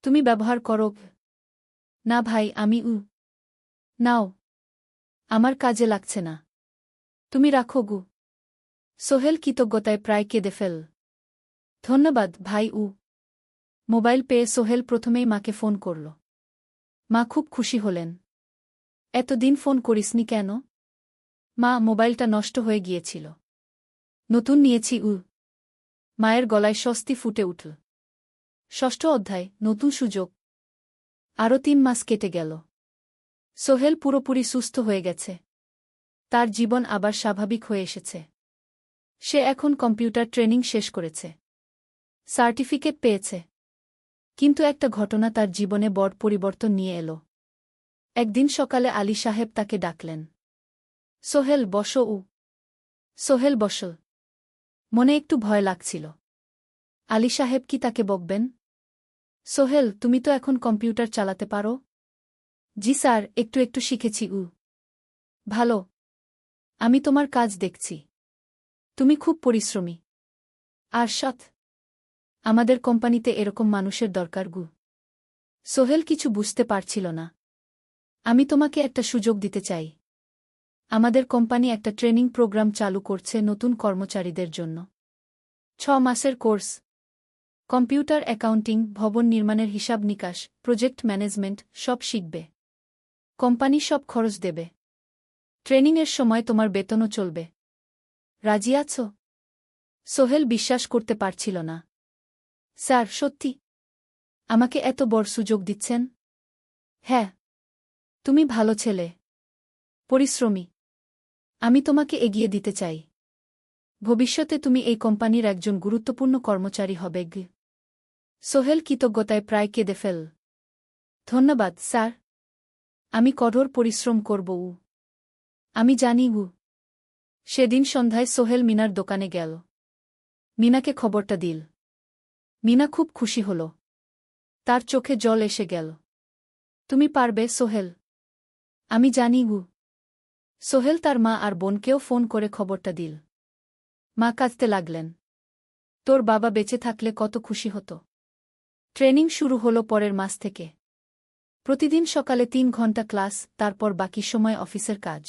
তুমি ব্যবহার করো? না ভাই, আমি নাও, আমার কাজে লাগছে না, তুমি রাখো গু। সোহেল কৃতজ্ঞতায় প্রায় কেঁদে ফেল। ধন্যবাদ ভাই। মোবাইল পেয়ে সোহেল প্রথমেই মাকে ফোন করল। মা খুব খুশি হলেন। এতদিন ফোন করিসনি কেন? মা, মোবাইলটা নষ্ট হয়ে গিয়েছিল, নতুন নিয়েছি। মায়ের গলায় স্বস্তি ফুটে উঠল। ষষ্ঠ অধ্যায়, নতুন সুযোগ। আরও 3 মাস কেটে গেল। সোহেল পুরোপুরি সুস্থ হয়ে গেছে। তার জীবন আবার স্বাভাবিক হয়ে এসেছে। সে এখন কম্পিউটার ট্রেনিং শেষ করেছে, সার্টিফিকেট পেয়েছে। কিন্তু একটা ঘটনা তার জীবনে বড় পরিবর্তন নিয়ে এলো। একদিন সকালে আলী সাহেব তাকে ডাকলেন। সোহেল, বসো। সোহেল বসল। মনে একটু ভয় লাগছিল। আলী সাহেব কি তাকে বকবেন? সোহেল, তুমি তো এখন কম্পিউটার চালাতে পারো? জি স্যার, একটু একটু শিখেছি। ভালো, আমি তোমার কাজ দেখছি। তুমি খুব পরিশ্রমী আর সৎ। আমাদের কোম্পানিতে এরকম মানুষের দরকার। সোহেল কিছু বুঝতে পারছিল না। আমি তোমাকে একটা সুযোগ দিতে চাই। আমাদের কোম্পানি একটা ট্রেনিং প্রোগ্রাম চালু করছে নতুন কর্মচারীদের জন্য। 6 মাসের কোর্স। কম্পিউটার অ্যাকাউন্টিং, ভবন নির্মাণের হিসাব নিকাশ, প্রজেক্ট ম্যানেজমেন্ট সব শিখবে। কোম্পানি সব খরচ দেবে। ট্রেনিংয়ের সময় তোমার বেতনও চলবে। রাজি আছো? সোহেল বিশ্বাস করতে পারছিল না। স্যার, সত্যি? আমাকে এত বড় সুযোগ দিচ্ছেন? হ্যাঁ। তুমি ভালো ছেলে, পরিশ্রমী। আমি তোমাকে এগিয়ে দিতে চাই। ভবিষ্যতে তুমি এই কোম্পানির একজন গুরুত্বপূর্ণ কর্মচারী হবে। সোহেল কৃতজ্ঞতায় প্রায় কেঁদে ফেল। ধন্যবাদ স্যার, আমি কঠোর পরিশ্রম করব। আমি জানি। সেদিন সন্ধ্যায় সোহেল মিনার দোকানে গেল। মিনাকে খবরটা দিল। মিনা খুব খুশি হল। তার চোখে জল এসে গেল। তুমি পারবে সোহেল, আমি জানি। সোহেল তার মা আর বোনকেও ফোন করে খবরটা দিল। মা কাঁদতে লাগলেন। তোর বাবা বেঁচে থাকলে কত খুশি হতো। ট্রেনিং শুরু হলো পরের মাস থেকে। প্রতিদিন সকালে 3 ঘন্টা ক্লাস, তারপর বাকি সময় অফিসের কাজ।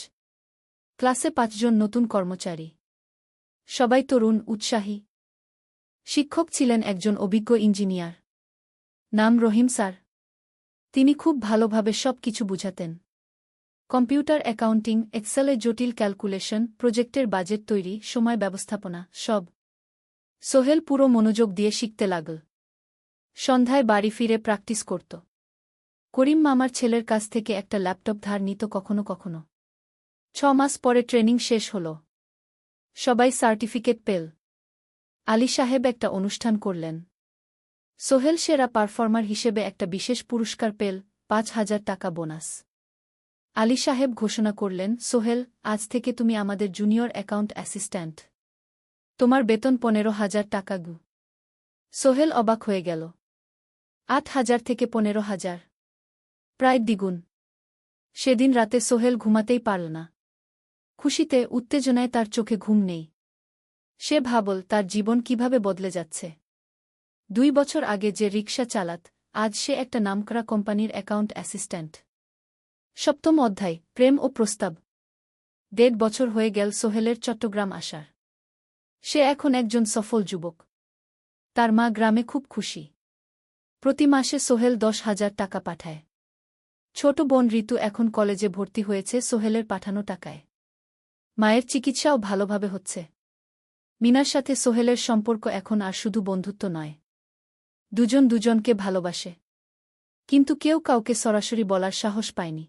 ক্লাসে 5 জন নতুন কর্মচারী। সবাই তরুণ, উৎসাহী। শিক্ষক ছিলেন একজন অভিজ্ঞ ইঞ্জিনিয়ার, নাম রহিম স্যার। তিনি খুব ভালোভাবে সব কিছু বুঝাতেন। কম্পিউটার অ্যাকাউন্টিং, এক্সেলে জটিল ক্যালকুলেশন, প্রজেক্টের বাজেট তৈরি, সময় ব্যবস্থাপনা সব। সোহেল পুরো মনোযোগ দিয়ে শিখতে লাগল। সন্ধ্যায় বাড়ি ফিরে প্র্যাকটিস করত। করিম মামার ছেলের কাছ থেকে একটা ল্যাপটপ ধার নিত কখনো কখনো। 6 মাস পরে ট্রেনিং শেষ হল। সবাই সার্টিফিকেট পেল। আলী সাহেব একটা অনুষ্ঠান করলেন। সোহেল সেরা পারফর্মার হিসেবে একটা বিশেষ পুরস্কার পেল, 5,000 টাকা বোনাস। আলী সাহেব ঘোষণা করলেন, সোহেল, আজ থেকে তুমি আমাদের জুনিয়র অ্যাকাউন্ট অ্যাসিস্ট্যান্ট। তোমার বেতন 15,000 টাকা। সোহেল অবাক হয়ে গেল। 8,000 থেকে 15,000, প্রায় দ্বিগুণ। সেদিন রাতে সোহেল ঘুমাতেই পারল না। খুশিতে, উত্তেজনায় তার চোখে ঘুম নেই। সে ভাবল তার জীবন কিভাবে বদলে যাচ্ছে। 2 বছর আগে যে রিকশা চালাত, আজ সে একটা নামকরা কোম্পানির অ্যাকাউন্ট অ্যাসিস্ট্যান্ট। 7ম অধ্যায়, প্রেম ও প্রস্তাব। 1.5 বছর হয়ে গেল সোহেলের চট্টগ্রাম আসার। সে এখন একজন সফল যুবক। তার মা গ্রামে খুব খুশি। প্রতি মাসে সোহেল 10,000 টাকা পাঠায়। ছোট বোন ঋতু এখন কলেজে ভর্তি হয়েছে সোহেলের পাঠানো টাকায়। মায়ের চিকিৎসাও ভালোভাবে হচ্ছে। মিনার সাথে সোহেলের সম্পর্ক এখন আর শুধু বন্ধুত্ব নয়। দুজন দুজনকে ভালোবাসে। কিন্তু কেউ কাউকে সরাসরি বলার সাহস পায়নি।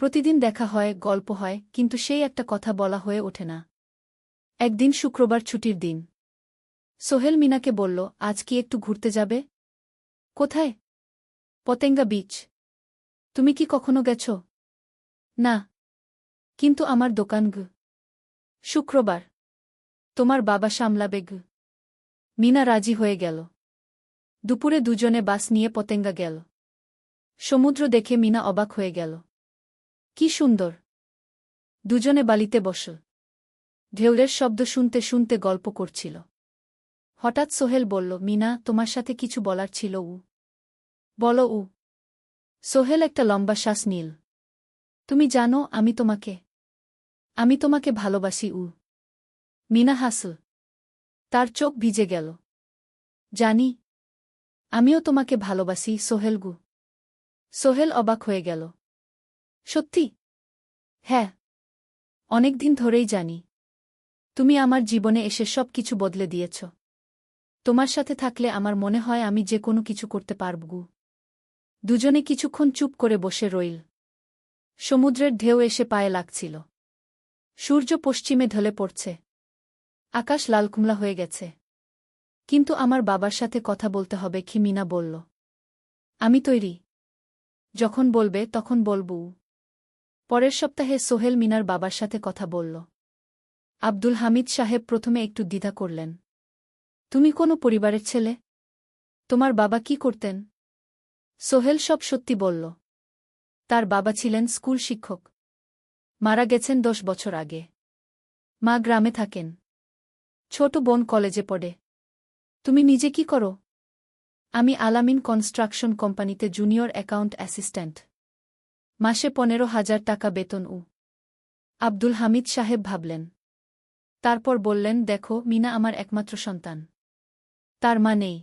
প্রতিদিন দেখা হয়, গল্প হয়, কিন্তু সেই একটা কথা বলা হয়ে ওঠে না। একদিন শুক্রবার ছুটির দিন। সোহেল মিনাকে বলল, আজ কি একটু ঘুরতে যাবে? কোথায়? পতেঙ্গা বিচ। তুমি কি কখনো গেছ? না। কিন্তু আমার দোকান। শুক্রবার। তোমার বাবা সামলাবে। মিনা রাজি হয়ে গেল। দুপুরে দুজনে বাস নিয়ে পতেঙ্গা গেল। সমুদ্র দেখে মিনা অবাক হয়ে গেল। কি সুন্দর। দুজনে বালিতে বসল। ঢেউয়ের শব্দ শুনতে শুনতে গল্প করছিল। হঠাৎ সোহেল বলল, মিনা, তোমার সাথে কিছু বলার ছিল। বলো। সোহেল একটা লম্বা শ্বাস নিল। তুমি জানো আমি তোমাকে ভালোবাসি। মিনা হাসল। তার চোখ ভিজে গেল। জানি। আমিও তোমাকে ভালোবাসি সোহেল। সোহেল অবাক হয়ে গেল। সত্যি? হ্যাঁ। অনেকদিন ধরেই জানি। তুমি আমার জীবনে এসে সব কিছু বদলে দিয়েছ। তোমার সাথে থাকলে আমার মনে হয় আমি যে কোনো কিছু করতে পারব। দুজনে কিছুক্ষণ চুপ করে বসে রইল। সমুদ্রের ঢেউ এসে পায়ে লাগছিল। সূর্য পশ্চিমে ঢলে পড়ছে। আকাশ লালকুমলা হয়ে গেছে। কিন্তু আমার বাবার সাথে কথা বলতে হবে কি? মিনা বলল। আমি তৈরি। যখন বলবে তখন বলব। পরের সপ্তাহে সোহেল মিনার বাবার সাথে কথা বলল। আব্দুল হামিদ সাহেব প্রথমে একটু দ্বিধা করলেন। তুমি কোনো পরিবারের ছেলে? তোমার বাবা কি করতেন? সোহেল সব সত্যি বলল। তার বাবা ছিলেন স্কুল শিক্ষক। মারা গেছেন 10 বছর আগে। মা গ্রামে থাকেন। ছোট বোন কলেজে পড়ে। তুমি নিজে কি করো? আমি আলামিন কনস্ট্রাকশন কোম্পানিতে জুনিয়র অ্যাকাউন্ট অ্যাসিস্ট্যান্ট। মাসে 15,000 টাকা বেতন। আব্দুল হামিদ সাহেব ভাবলেন। তারপর বললেন, দেখো মিনা আমার একমাত্র সন্তান। তার মা নেই।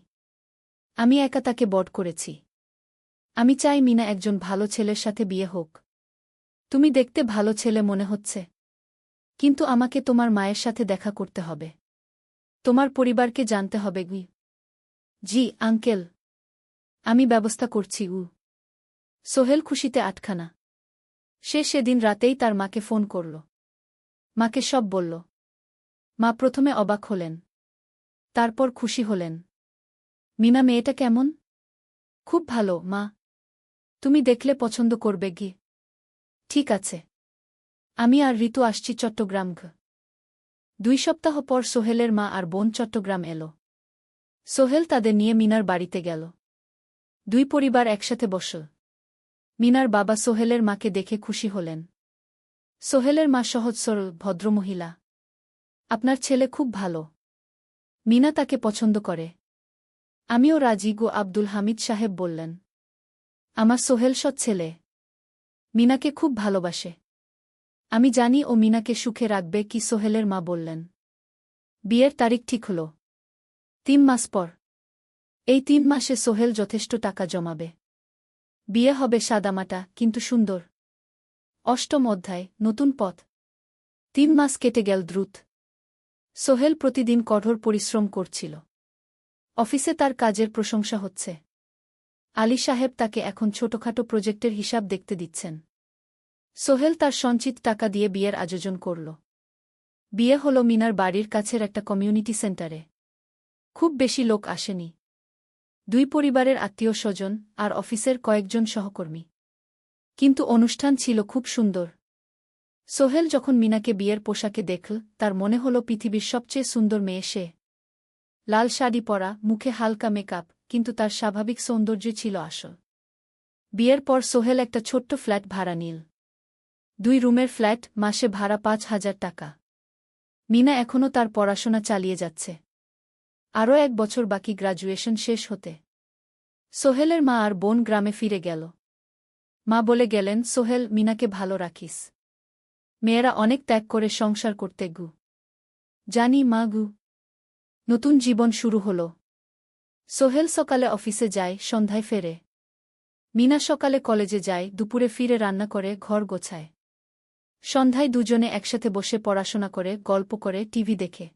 আমি একা তাকে বড় করেছি। আমি চাই মিনা একজন ভালো ছেলের সাথে বিয়ে হোক। তুমি দেখতে ভালো ছেলে মনে হচ্ছে। কিন্তু আমাকে তোমার মায়ের সাথে দেখা করতে হবে। তোমার পরিবারকে জানতে হবে। জি আঙ্কেল। আমি ব্যবস্থা করছি। সোহেল খুশিতে আটখানা। সে সেদিন রাতেই তার মাকে ফোন করল। মাকে সব বলল। মা প্রথমে অবাক হলেন। তারপর খুশি হলেন। মিনা মেয়েটা কেমন? খুব ভালো মা। তুমি দেখলে পছন্দ করবে। ঠিক আছে। আমি আর ঋতু আসছি চট্টগ্রাম। 2 সপ্তাহ পর সোহেলের মা আর বোন চট্টগ্রাম এলো। সোহেল তাদের নিয়ে মিনার বাড়িতে গেল। 2 পরিবার একসাথে বসল। মিনার বাবা সোহেলের মাকে দেখে খুশি হলেন। সোহেলের মা সহজ সরল ভদ্রমহিলা। আপনার ছেলে খুব ভালো। মিনা তাকে পছন্দ করে। আমিও রাজি। আব্দুল হামিদ সাহেব বললেন। আমার সোহেল সৎ ছেলে। মিনাকে খুব ভালোবাসে। আমি জানি ও মিনাকে সুখে রাখবে। কি? সোহেলের মা বললেন। বিয়ের তারিখ ঠিক হল 3 মাস পর। এই 3 মাসে সোহেল যথেষ্ট টাকা জমাবে। বিয়ে হবে সাদামাটা কিন্তু সুন্দর। 8ম অধ্যায়, নতুন পথ। 3 মাস কেটে গেল দ্রুত। সোহেল প্রতিদিন কঠোর পরিশ্রম করছিল। অফিসে তার কাজের প্রশংসা হচ্ছে। আলী সাহেব তাকে এখন ছোটখাটো প্রজেক্টের হিসাব দেখতে দিচ্ছেন। সোহেল তার সঞ্চিত টাকা দিয়ে বিয়ের আয়োজন করল। বিয়ে হল মিনার বাড়ির কাছের একটা কমিউনিটি সেন্টারে। খুব বেশি লোক আসেনি। 2 পরিবারের আত্মীয় স্বজন আর অফিসের কয়েকজন সহকর্মী। কিন্তু অনুষ্ঠান ছিল খুব সুন্দর। সোহেল যখন মিনাকে বিয়ের পোশাকে দেখল, তার মনে হল পৃথিবীর সবচেয়ে সুন্দর মেয়ে সে। লাল শাড়ি পরা, মুখে হালকা মেকআপ, কিন্তু তার স্বাভাবিক সৌন্দর্য ছিল আসল। বিয়ের পর সোহেল একটা ছোট্ট ফ্ল্যাট ভাড়া নিল। 2 রুমের ফ্ল্যাট, মাসে ভাড়া 5,000 টাকা। মিনা এখনও তার পড়াশোনা চালিয়ে যাচ্ছে। আরও 1 বছর বাকি গ্র্যাজুয়েশন শেষ হতে। সোহেলের মা আর বোন গ্রামে ফিরে গেল। মা বলে গেলেন, সোহেল, মিনাকে ভালো রাখিস। মেয়েরা অনেক ত্যাগ করে সংসার করতে। জানি মা। নতুন জীবন শুরু হল। সোহেল সকালে অফিসে যায়, সন্ধ্যায় ফেরে। মিনা সকালে কলেজে যায়, দুপুরে ফিরে রান্না করে, ঘর গোছায়। সন্ধ্যায় দুজনে একসাথে বসে পড়াশোনা করে, গল্প করে, টিভি দেখে।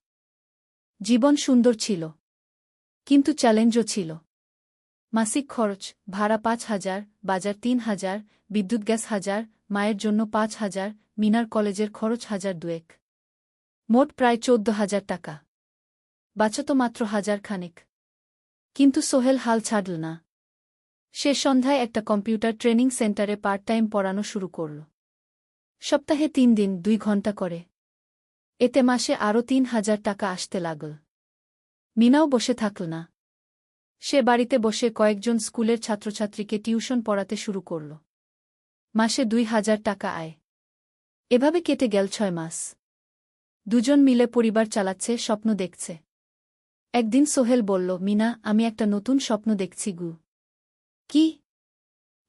জীবন সুন্দর ছিল। কিন্তু চ্যালেঞ্জও ছিল। মাসিক খরচ, ভাড়া 5,000, বাজার 3,000, বিদ্যুৎ গ্যাস 1,000, মায়ের জন্য 5,000, মিনার কলেজের খরচ 1,200। মোট প্রায় 14,000 টাকা। বাঁচত মাত্র 1,000 খানেক। কিন্তু সোহেল হাল ছাড়ল না। সে সন্ধ্যায় একটা কম্পিউটার ট্রেনিং সেন্টারে পার্ট টাইম পড়ানো শুরু করল। সপ্তাহে 3 দিন 2 ঘন্টা করে। এতে মাসে আরও 3,000 টাকা আসতে লাগল। মিনাও বসে থাকল না। সে বাড়িতে বসে কয়েকজন স্কুলের ছাত্রছাত্রীকে টিউশন পড়াতে শুরু করল। মাসে ২,০০০ টাকা আয়। এভাবে কেটে গেল ৬ মাস। দুজন মিলে পরিবার চালাচ্ছে, স্বপ্ন দেখছে। একদিন সোহেল বলল, মিনা, আমি একটা নতুন স্বপ্ন দেখছি গু। কি?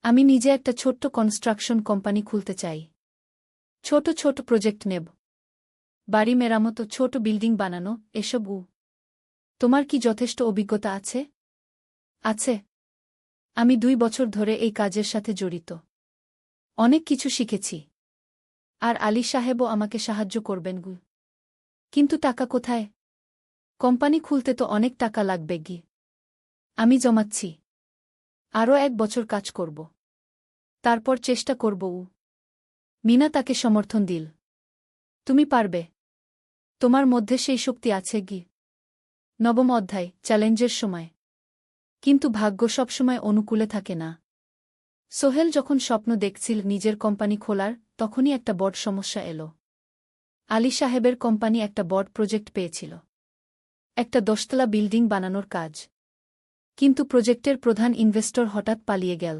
আমি নিজে একটা ছোট্ট কনস্ট্রাকশন কোম্পানি খুলতে চাই। ছোট ছোট প্রজেক্ট নেব। বাড়ি মেরামত, ছোট বিল্ডিং বানানো, এসব। তোমার কি যথেষ্ট অভিজ্ঞতা আছে? আছে। আমি ২ বছর ধরে এই কাজের সাথে জড়িত। অনেক কিছু শিখেছি। আর আলী সাহেবও আমাকে সাহায্য করবেন গু। কিন্তু টাকা কোথায়? কোম্পানি খুলতে তো অনেক টাকা লাগবে গি। আমি জমাচ্ছি। আরও ১ বছর কাজ করব। তারপর চেষ্টা করব। মিনা তাকে সমর্থন দিল। তুমি পারবে। তোমার মধ্যে সেই শক্তি আছে গি। নবম অধ্যায়, চ্যালেঞ্জের সময়। কিন্তু ভাগ্য সবসময় অনুকূলে থাকে না। সোহেল যখন স্বপ্ন দেখছিল নিজের কোম্পানি খোলার, তখনই একটা বড় সমস্যা এলো। আলী সাহেবের কোম্পানি একটা বড় প্রজেক্ট পেয়েছিল। একটা ১০তলা বিল্ডিং বানানোর কাজ। কিন্তু প্রজেক্টের প্রধান ইনভেস্টর হঠাৎ পালিয়ে গেল।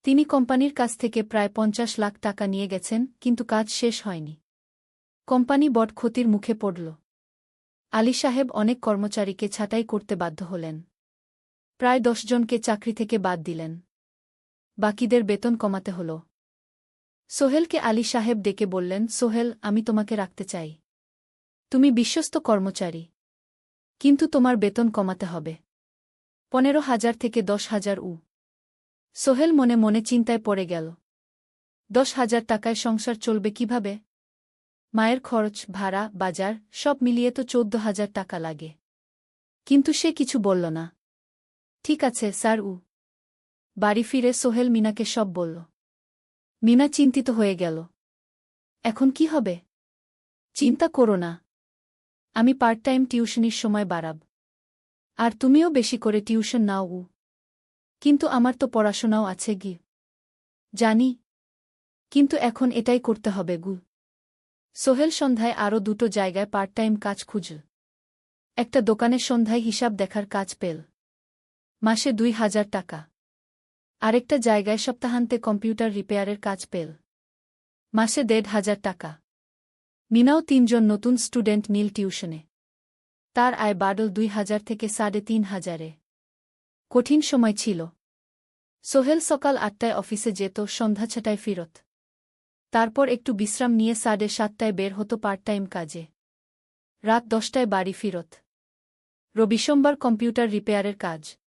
তিনি কোম্পানির কাছ থেকে প্রায় ৫০ লাখ টাকা নিয়ে গেছেন, কিন্তু কাজ শেষ হয়নি। কোম্পানি বড় ক্ষতির মুখে পড়ল। আলী সাহেব অনেক কর্মচারীকে ছাঁটাই করতে বাধ্য হলেন। প্রায় ১০ জনকে চাকরি থেকে বাদ দিলেন। বাকিদের বেতন কমাতে হল। সোহেলকে আলী সাহেব ডেকে বললেন, সোহেল, আমি তোমাকে রাখতে চাই। তুমি বিশ্বস্ত কর্মচারী। কিন্তু তোমার বেতন কমাতে হবে। ১৫,০০০ থেকে ১০,০০০। সোহেল মনে মনে চিন্তায় পড়ে গেল। ১০,০০০ টাকায় সংসার চলবে কিভাবে? মায়ের খরচ, ভাড়া, বাজার সব মিলিয়ে তো ১৪,০০০ টাকা লাগে। কিন্তু সে কিছু বলল না। ঠিক আছে স্যার। বাড়ি ফিরে সোহেল মিনাকে সব বলল। মিনা চিন্তিত হয়ে গেল। এখন কি হবে? চিন্তা করো না। আমি পার্ট টাইম টিউশনির সময় বাড়াব। আর তুমিও বেশি করে টিউশন নাও। কিন্তু আমার তো পড়াশোনাও আছে গি। জানি। কিন্তু এখন এটাই করতে হবে গু। সোহেল সন্ধ্যায় আরও ২টো জায়গায় পার্ট টাইম কাজ খুঁজল। একটা দোকানের সন্ধ্যায় হিসাব দেখার কাজ পেল। মাসে ২,০০০ টাকা। আরেকটা জায়গায় সপ্তাহান্তে কম্পিউটার রিপেয়ারের কাজ পেল। মাসে ১,৫০০ টাকা। মিনাও ৩ জন নতুন স্টুডেন্ট নিল টিউশনে। তার আয় বাড়ল ২,০০০ থেকে ৩,৫০০। কঠিন সময় ছিল। সোহেল সকাল ৮টায় অফিসে যেত, সন্ধ্যা ৬টায় ফিরত। তারপর একটু বিশ্রাম নিয়ে ৭:৩০টায় বের হতো পার্ট টাইম কাজে। রাত ১০টায় বাড়ি ফিরত। রবি-সোমবার কম্পিউটার রিপেয়ারের কাজ।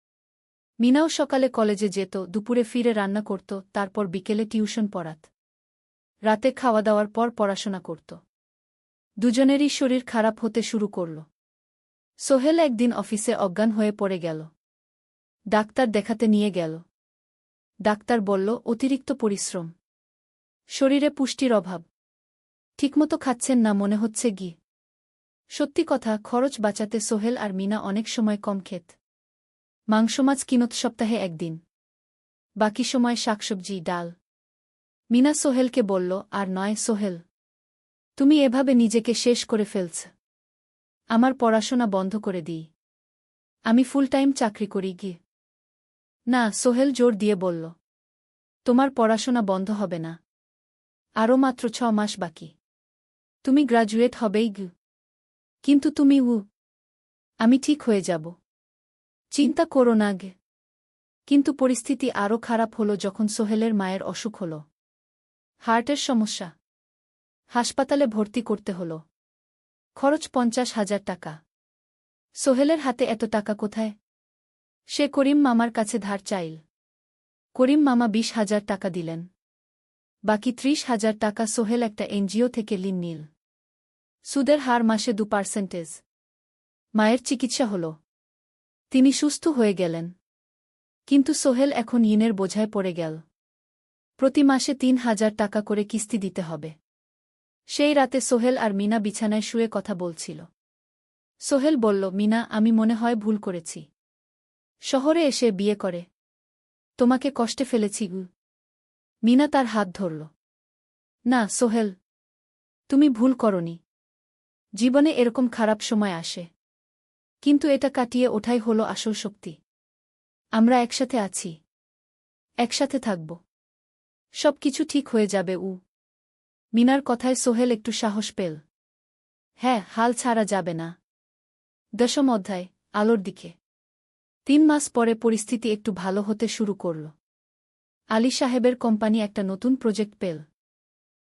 মিনাও সকালে কলেজে যেত, দুপুরে ফিরে রান্না করত, তারপর বিকেলে টিউশন পড়াত। রাতে খাওয়া দাওয়ার পর পড়াশোনা করত। দুজনেরই শরীর খারাপ হতে শুরু করল। সোহেল একদিন অফিসে অজ্ঞান হয়ে পড়ে গেল। ডাক্তার দেখাতে নিয়ে গেল। ডাক্তার বলল, অতিরিক্ত পরিশ্রম। শরীরে পুষ্টির অভাব। ঠিকমতো খাচ্ছেন না মনে হচ্ছে গি। সত্যি কথা, খরচ বাঁচাতে সোহেল আর মিনা অনেক সময় কম খেত। মাংস মাছ কিনত সপ্তাহে একদিন। বাকি সময় শাকসবজি, ডাল। মিনা সোহেলকে বলল, আর নয় সোহেল। তুমি এভাবে নিজেকে শেষ করে ফেলছ। আমার পড়াশোনা বন্ধ করে দিই। আমি ফুল টাইম চাকরি করি গি। না, সোহেল জোর দিয়ে বলল। তোমার পড়াশোনা বন্ধ হবে না। আরও মাত্র ৬ মাস বাকি। তুমি গ্রাজুয়েট হবেই গি। কিন্তু তুমি। আমি ঠিক হয়ে যাব। চিন্তা করো না গে। কিন্তু পরিস্থিতি আরও খারাপ হলো যখন সোহেলের মায়ের অসুখ হল। হার্টের সমস্যা। হাসপাতালে ভর্তি করতে হল। খরচ ৫০,০০০ টাকা। সোহেলের হাতে এত টাকা কোথায়? সে করিম মামার কাছে ধার চাইল। করিম মামা ২০,০০০ টাকা দিলেন। বাকি ৩০,০০০ টাকা সোহেল একটা এনজিও থেকে ঋণ নিল। সুদের হার মাসে ২%। মায়ের চিকিৎসা হল। তিনি সুস্থ হয়ে গেলেন। কিন্তু সোহেল এখন ঋণের বোঝায় পড়ে গেল। প্রতি মাসে ৩,০০০ টাকা করে কিস্তি দিতে হবে। সেই রাতে সোহেল আর মিনা বিছানায় শুয়ে কথা বলছিল। সোহেল বলল, মিনা, আমি মনে হয় ভুল করেছি। শহরে এসে বিয়ে করে তোমাকে কষ্টে ফেলেছি গু। মিনা তার হাত ধরল। না সোহেল, তুমি ভুল করনি। জীবনে এরকম খারাপ সময় আসে। কিন্তু এটা কাটিয়ে ওঠাই হলো আসল শক্তি। আমরা একসাথে আছি। একসাথে থাকব। সবকিছু ঠিক হয়ে যাবে। মিনার কথায় সোহেল একটু সাহস পেল। হ্যাঁ, হাল ছাড়া যাবে না। 10ম অধ্যায়, আলোর দিকে। 3 মাস পরে পরিস্থিতি একটু ভালো হতে শুরু করল। আলী সাহেবের কোম্পানি একটা নতুন প্রজেক্ট পেল।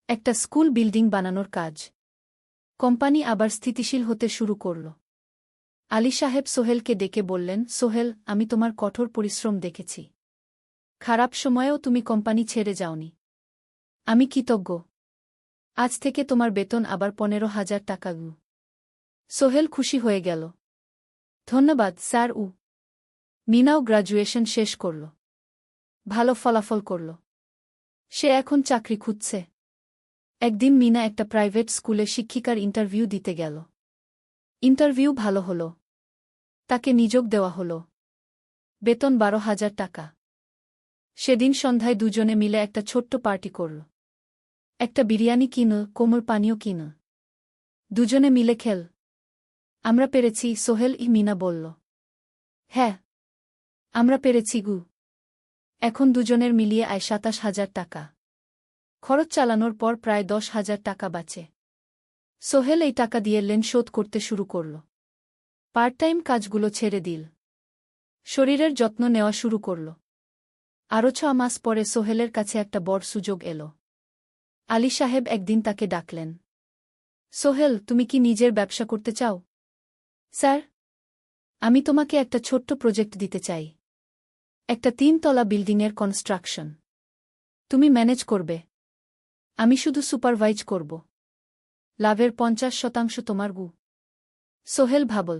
একটা স্কুল বিল্ডিং বানানোর কাজ। কোম্পানি আবার স্থিতিশীল হতে শুরু করল। আলী সাহেব সোহেলকে ডেকে বললেন, সোহেল, আমি তোমার কঠোর পরিশ্রম দেখেছি। খারাপ সময়েও তুমি কোম্পানি ছেড়ে যাওনি। আমি কৃতজ্ঞ। আজ থেকে তোমার বেতন আবার 15,000 টাকা। সোহেল খুশি হয়ে গেল। ধন্যবাদ স্যার। মিনাও গ্র্যাজুয়েশন শেষ করল। ভালো ফলাফল করল। সে এখন চাকরি খুঁজছে। একদিন মিনা একটা প্রাইভেট স্কুলে শিক্ষিকার ইন্টারভিউ দিতে গেল। ইন্টারভিউ ভালো হল। তাকে নিযোগ দেওয়া হল। বেতন 12,000 টাকা। সেদিন সন্ধ্যায় দুজনে মিলে একটা ছোট্ট পার্টি করল। একটা বিরিয়ানি কিনল, কোমল পানীয় কিনল। দুজনে মিলে খেল। আমরা পেরেছি, সোহেল মিনা বলল। হ্যাঁ, আমরা পেরেছি। এখন দুজনের মিলিয়ে আয় 27,000 টাকা। খরচ চালানোর পর প্রায় 10,000 টাকা বাঁচে। সোহেল এই টাকা দিয়ে লেন শোধ করতে শুরু করল। পার্ট টাইম কাজগুলো ছেড়ে দিল। শরীরের যত্ন নেওয়া শুরু করল। আরও 6 মাস পরে সোহেলের কাছে একটা বড় সুযোগ এল। আলী সাহেব একদিন তাকে ডাকলেন। সোহেল, তুমি কি নিজের ব্যবসা করতে চাও? স্যার, আমি তোমাকে একটা ছোট্ট প্রজেক্ট দিতে চাই। একটা 3 তলা বিল্ডিংয়ের কনস্ট্রাকশন। তুমি ম্যানেজ করবে। আমি শুধু সুপারভাইজ করব। লাভের 50% তোমার। সোহেল ভাবল,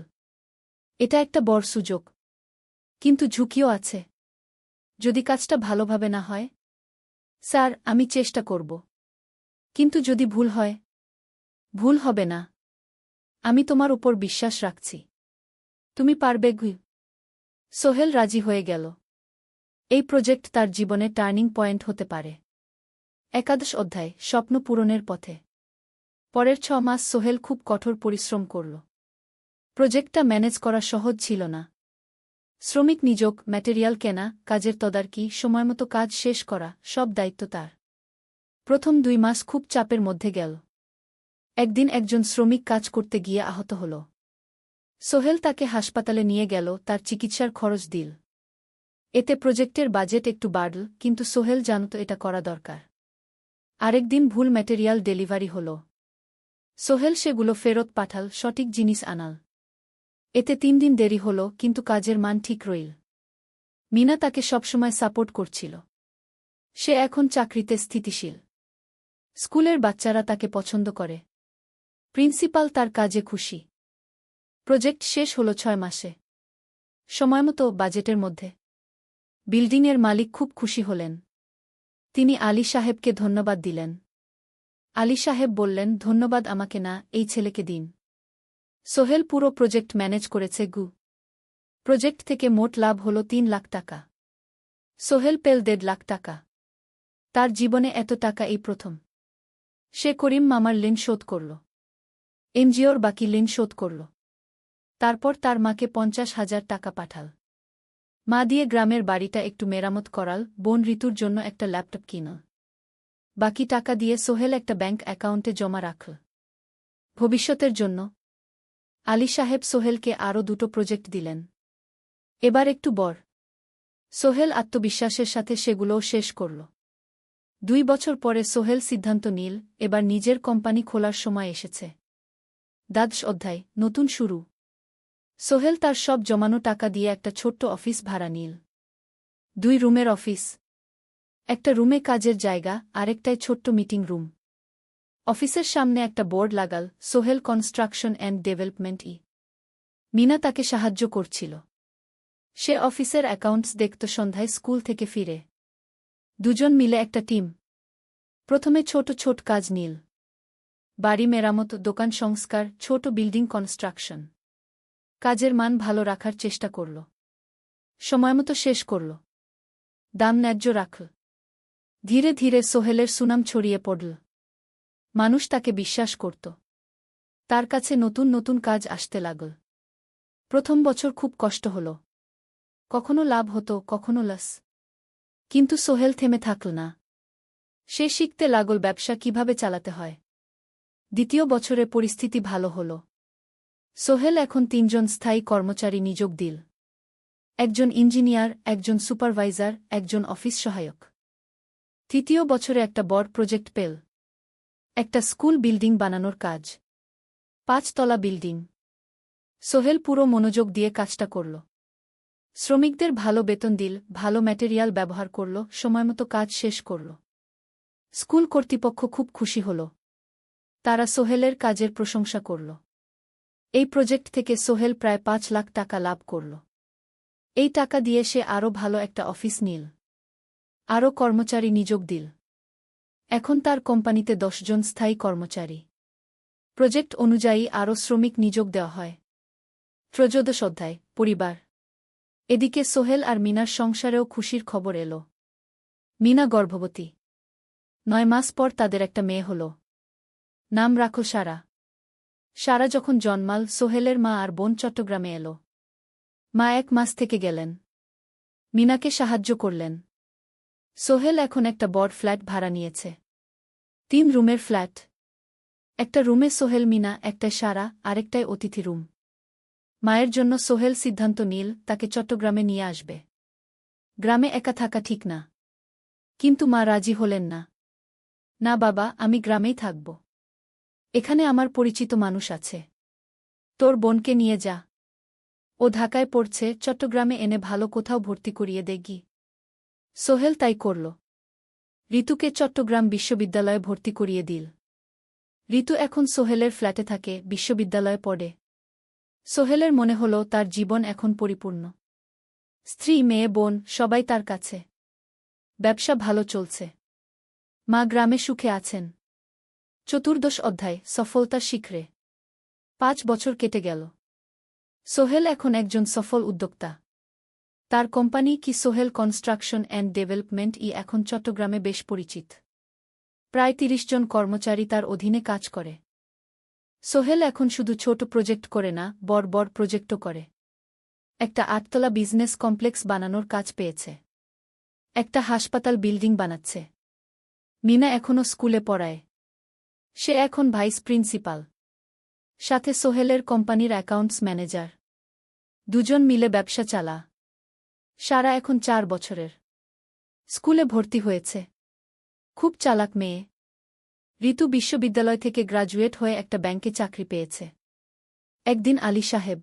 এটা একটা বড় সুযোগ। কিন্তু ঝুঁকিও আছে। যদি কাজটা ভালোভাবে না হয়? স্যার, আমি চেষ্টা করব। কিন্তু যদি ভুল হয়? ভুল হবে না। আমি তোমার উপর বিশ্বাস রাখছি। তুমি পারবে। সোহেল রাজি হয়ে গেল। এই প্রজেক্ট তার জীবনে টার্নিং পয়েন্ট হতে পারে। 11 অধ্যায়, স্বপ্ন পূরণের পথে। পরের 6 মাস সোহেল খুব কঠোর পরিশ্রম করল। প্রজেক্টটা ম্যানেজ করা সহজ ছিল না। শ্রমিক নিযোগ, ম্যাটেরিয়াল কেনা, কাজের তদারকি, সময়মতো কাজ শেষ করা, সব দায়িত্ব তার। প্রথম 2 মাস খুব চাপের মধ্যে গেল। একদিন একজন শ্রমিক কাজ করতে গিয়ে আহত হল। সোহেল তাকে হাসপাতালে নিয়ে গেল, তার চিকিৎসার খরচ দিল। এতে প্রজেক্টের বাজেট একটু বাড়ল, কিন্তু সোহেল জানত এটা করা দরকার। আরেকদিন ভুল ম্যাটেরিয়াল ডেলিভারি হল। সোহেল সেগুলো ফেরত পাঠাল, সঠিক জিনিস আনাল। এতে 3 দিন দেরি হল, কিন্তু কাজের মান ঠিক রইল। মিনা তাকে সবসময় সাপোর্ট করছিল। সে এখন চাকরিতে স্থিতিশীল। স্কুলের বাচ্চারা তাকে পছন্দ করে। প্রিন্সিপাল তার কাজে খুশি। প্রজেক্ট শেষ হল 6 মাসে। সময়মতো, বাজেটের মধ্যে। বিল্ডিংয়ের মালিক খুব খুশি হলেন। তিনি আলী সাহেবকে ধন্যবাদ দিলেন। আলী সাহেব বললেন, ধন্যবাদ আমাকে না, এই ছেলেকে দিন। সোহেল পুরো প্রজেক্ট ম্যানেজ করেছে। প্রজেক্ট থেকে মোট লাভ হল 3 লাখ টাকা। সোহেল পেল 1.5 লাখ টাকা। তার জীবনে এত টাকা এই প্রথম। সে করিম মামার ঋণ শোধ করল। এনজিওর বাকি ঋণ শোধ করল। তারপর তার মাকে 50,000 টাকা পাঠাল। মা দিয়ে গ্রামের বাড়িটা একটু মেরামত করাল, বোন ঋতুর জন্য একটা ল্যাপটপ কিনল। বাকি টাকা দিয়ে সোহেল একটা ব্যাংক অ্যাকাউন্টে জমা রাখল। ভবিষ্যতের জন্য। আলী সাহেব সোহেলকে আরও 2টো প্রজেক্ট দিলেন। এবার একটু বড়। সোহেল আত্মবিশ্বাসের সাথে সেগুলোও শেষ করল। 2 বছর পরে সোহেল সিদ্ধান্ত নিল, এবার নিজের কোম্পানি খোলার সময় এসেছে। 10 অধ্যায়, নতুন শুরু। সোহেল তার সব জমানো টাকা দিয়ে একটা ছোট্ট অফিস ভাড়া নিল। 2 রুমের অফিস। একটা রুমে কাজের জায়গা, আরেকটায় ছোট্ট মিটিং রুম। অফিসের সামনে একটা বোর্ড লাগাল, Sohel construction and development. Mina তাকে সাহায্য করছিল। সে অফিসের অ্যাকাউন্টস দেখত সন্ধ্যায় স্কুল থেকে ফিরে। দুজন মিলে একটা টিম। প্রথমে ছোট ছোট কাজ নিল। বাড়ি মেরামত, দোকান সংস্কার, ছোট বিল্ডিং কনস্ট্রাকশন। কাজের মান ভালো রাখার চেষ্টা করল। সময়মতো শেষ করল। দাম ন্যায্য রাখল। ধীরে ধীরে সোহেলের সুনাম ছড়িয়ে পড়ল। মানুষ তাকে বিশ্বাস করত। তার কাছে নতুন নতুন কাজ আসতে লাগল। প্রথম বছর খুব কষ্ট হল। কখনো লাভ হতো, কখনো লস। কিন্তু সোহেল থেমে থাকল না। সে শিখতে লাগল ব্যবসা কিভাবে চালাতে হয়। দ্বিতীয় বছরে পরিস্থিতি ভালো হল। সোহেল এখন ৩ জন স্থায়ী কর্মচারী নিযোগ দিল। একজন ইঞ্জিনিয়ার, একজন সুপারভাইজার, একজন অফিস সহায়ক। তৃতীয় বছরে একটা বড় প্রজেক্ট পেল। একটা স্কুল বিল্ডিং বানানোর কাজ। ৫ তলা বিল্ডিং। সোহেল পুরো মনোযোগ দিয়ে কাজটা করল। শ্রমিকদের ভালো বেতন দিল, ভালো ম্যাটেরিয়াল ব্যবহার করল, সময়মতো কাজ শেষ করল। স্কুল কর্তৃপক্ষ খুব খুশি হল। তারা সোহেলের কাজের প্রশংসা করল। এই প্রজেক্ট থেকে সোহেল প্রায় ৫ লাখ টাকা লাভ করল। এই টাকা দিয়ে সে আরও ভালো একটা অফিস নিল। আরও কর্মচারী নিযোগ দিল। এখন তার কোম্পানিতে ১০ জন স্থায়ী কর্মচারী। প্রজেক্ট অনুযায়ী আরও শ্রমিক নিযোগ দেওয়া হয়। ১৩ অধ্যায় পরিবার। এদিকে সোহেল আর মিনার সংসারেও খুশির খবর এল। মিনা গর্ভবতী। ৯ মাস পর তাদের একটা মেয়ে হল। নাম রাখল সারা। সারা যখন জন্মাল, সোহেলের মা আর বোন চট্টগ্রামে এল। মা ১ মাস থেকে গেলেন। মিনাকে সাহায্য করলেন। সোহেল এখন একটা বড় ফ্ল্যাট ভাড়া নিয়েছে। ৩ রুমের ফ্ল্যাট। একটা রুমে সোহেল, মিনা, একটায় সারা, আরেকটায় অতিথি রুম। মায়ের জন্য সোহেল সিদ্ধান্ত নিল তাকে চট্টগ্রামে নিয়ে আসবে। গ্রামে একা থাকা ঠিক না। কিন্তু মা রাজি হলেন না। না বাবা, আমি গ্রামেই থাকব। এখানে আমার পরিচিত মানুষ আছে। তোর বোনকে নিয়ে যা। ও ঢাকায় পড়ছে, চট্টগ্রামে এনে ভালো কোথাও ভর্তি করিয়ে দেগি। সোহেল তাই করল। ঋতুকে চট্টগ্রাম বিশ্ববিদ্যালয়ে ভর্তি করিয়ে দিল। ঋতু এখন সোহেলের ফ্ল্যাটে থাকে, বিশ্ববিদ্যালয়ে পড়ে। সোহেলের মনে হল তার জীবন এখন পরিপূর্ণ। স্ত্রী, মেয়ে, বোন সবাই তার কাছে। ব্যবসা ভালো চলছে। মা গ্রামে সুখে আছেন। ১৪ অধ্যায় সফলতার শিখরে। ৫ বছর কেটে গেল। সোহেল এখন একজন সফল উদ্যোক্তা। তার কোম্পানি কি সোহেল কনস্ট্রাকশন অ্যান্ড ডেভেলপমেন্ট এখন চট্টগ্রামে বেশ পরিচিত। প্রায় ৩০ জন কর্মচারী তার অধীনে কাজ করে। সোহেল এখন শুধু ছোট প্রজেক্ট করে না, বড় বড় প্রজেক্টও করে। একটা ৮ তলা বিজনেস কমপ্লেক্স বানানোর কাজ পেয়েছে। একটা হাসপাতাল বিল্ডিং বানাচ্ছে। মিনা এখনও স্কুলে পড়ায়। সে এখন ভাইস প্রিন্সিপাল। সাথে সোহেলের কোম্পানির অ্যাকাউন্টস ম্যানেজার। দুজন মিলে ব্যবসা চালা। সারা এখন ৪ বছরের। স্কুলে ভর্তি হয়েছে। খুব চালাক মেয়ে। ঋতু বিশ্ববিদ্যালয় থেকে গ্রাজুয়েট হয়ে একটা ব্যাংকে চাকরি পেয়েছে। একদিন আলী সাহেব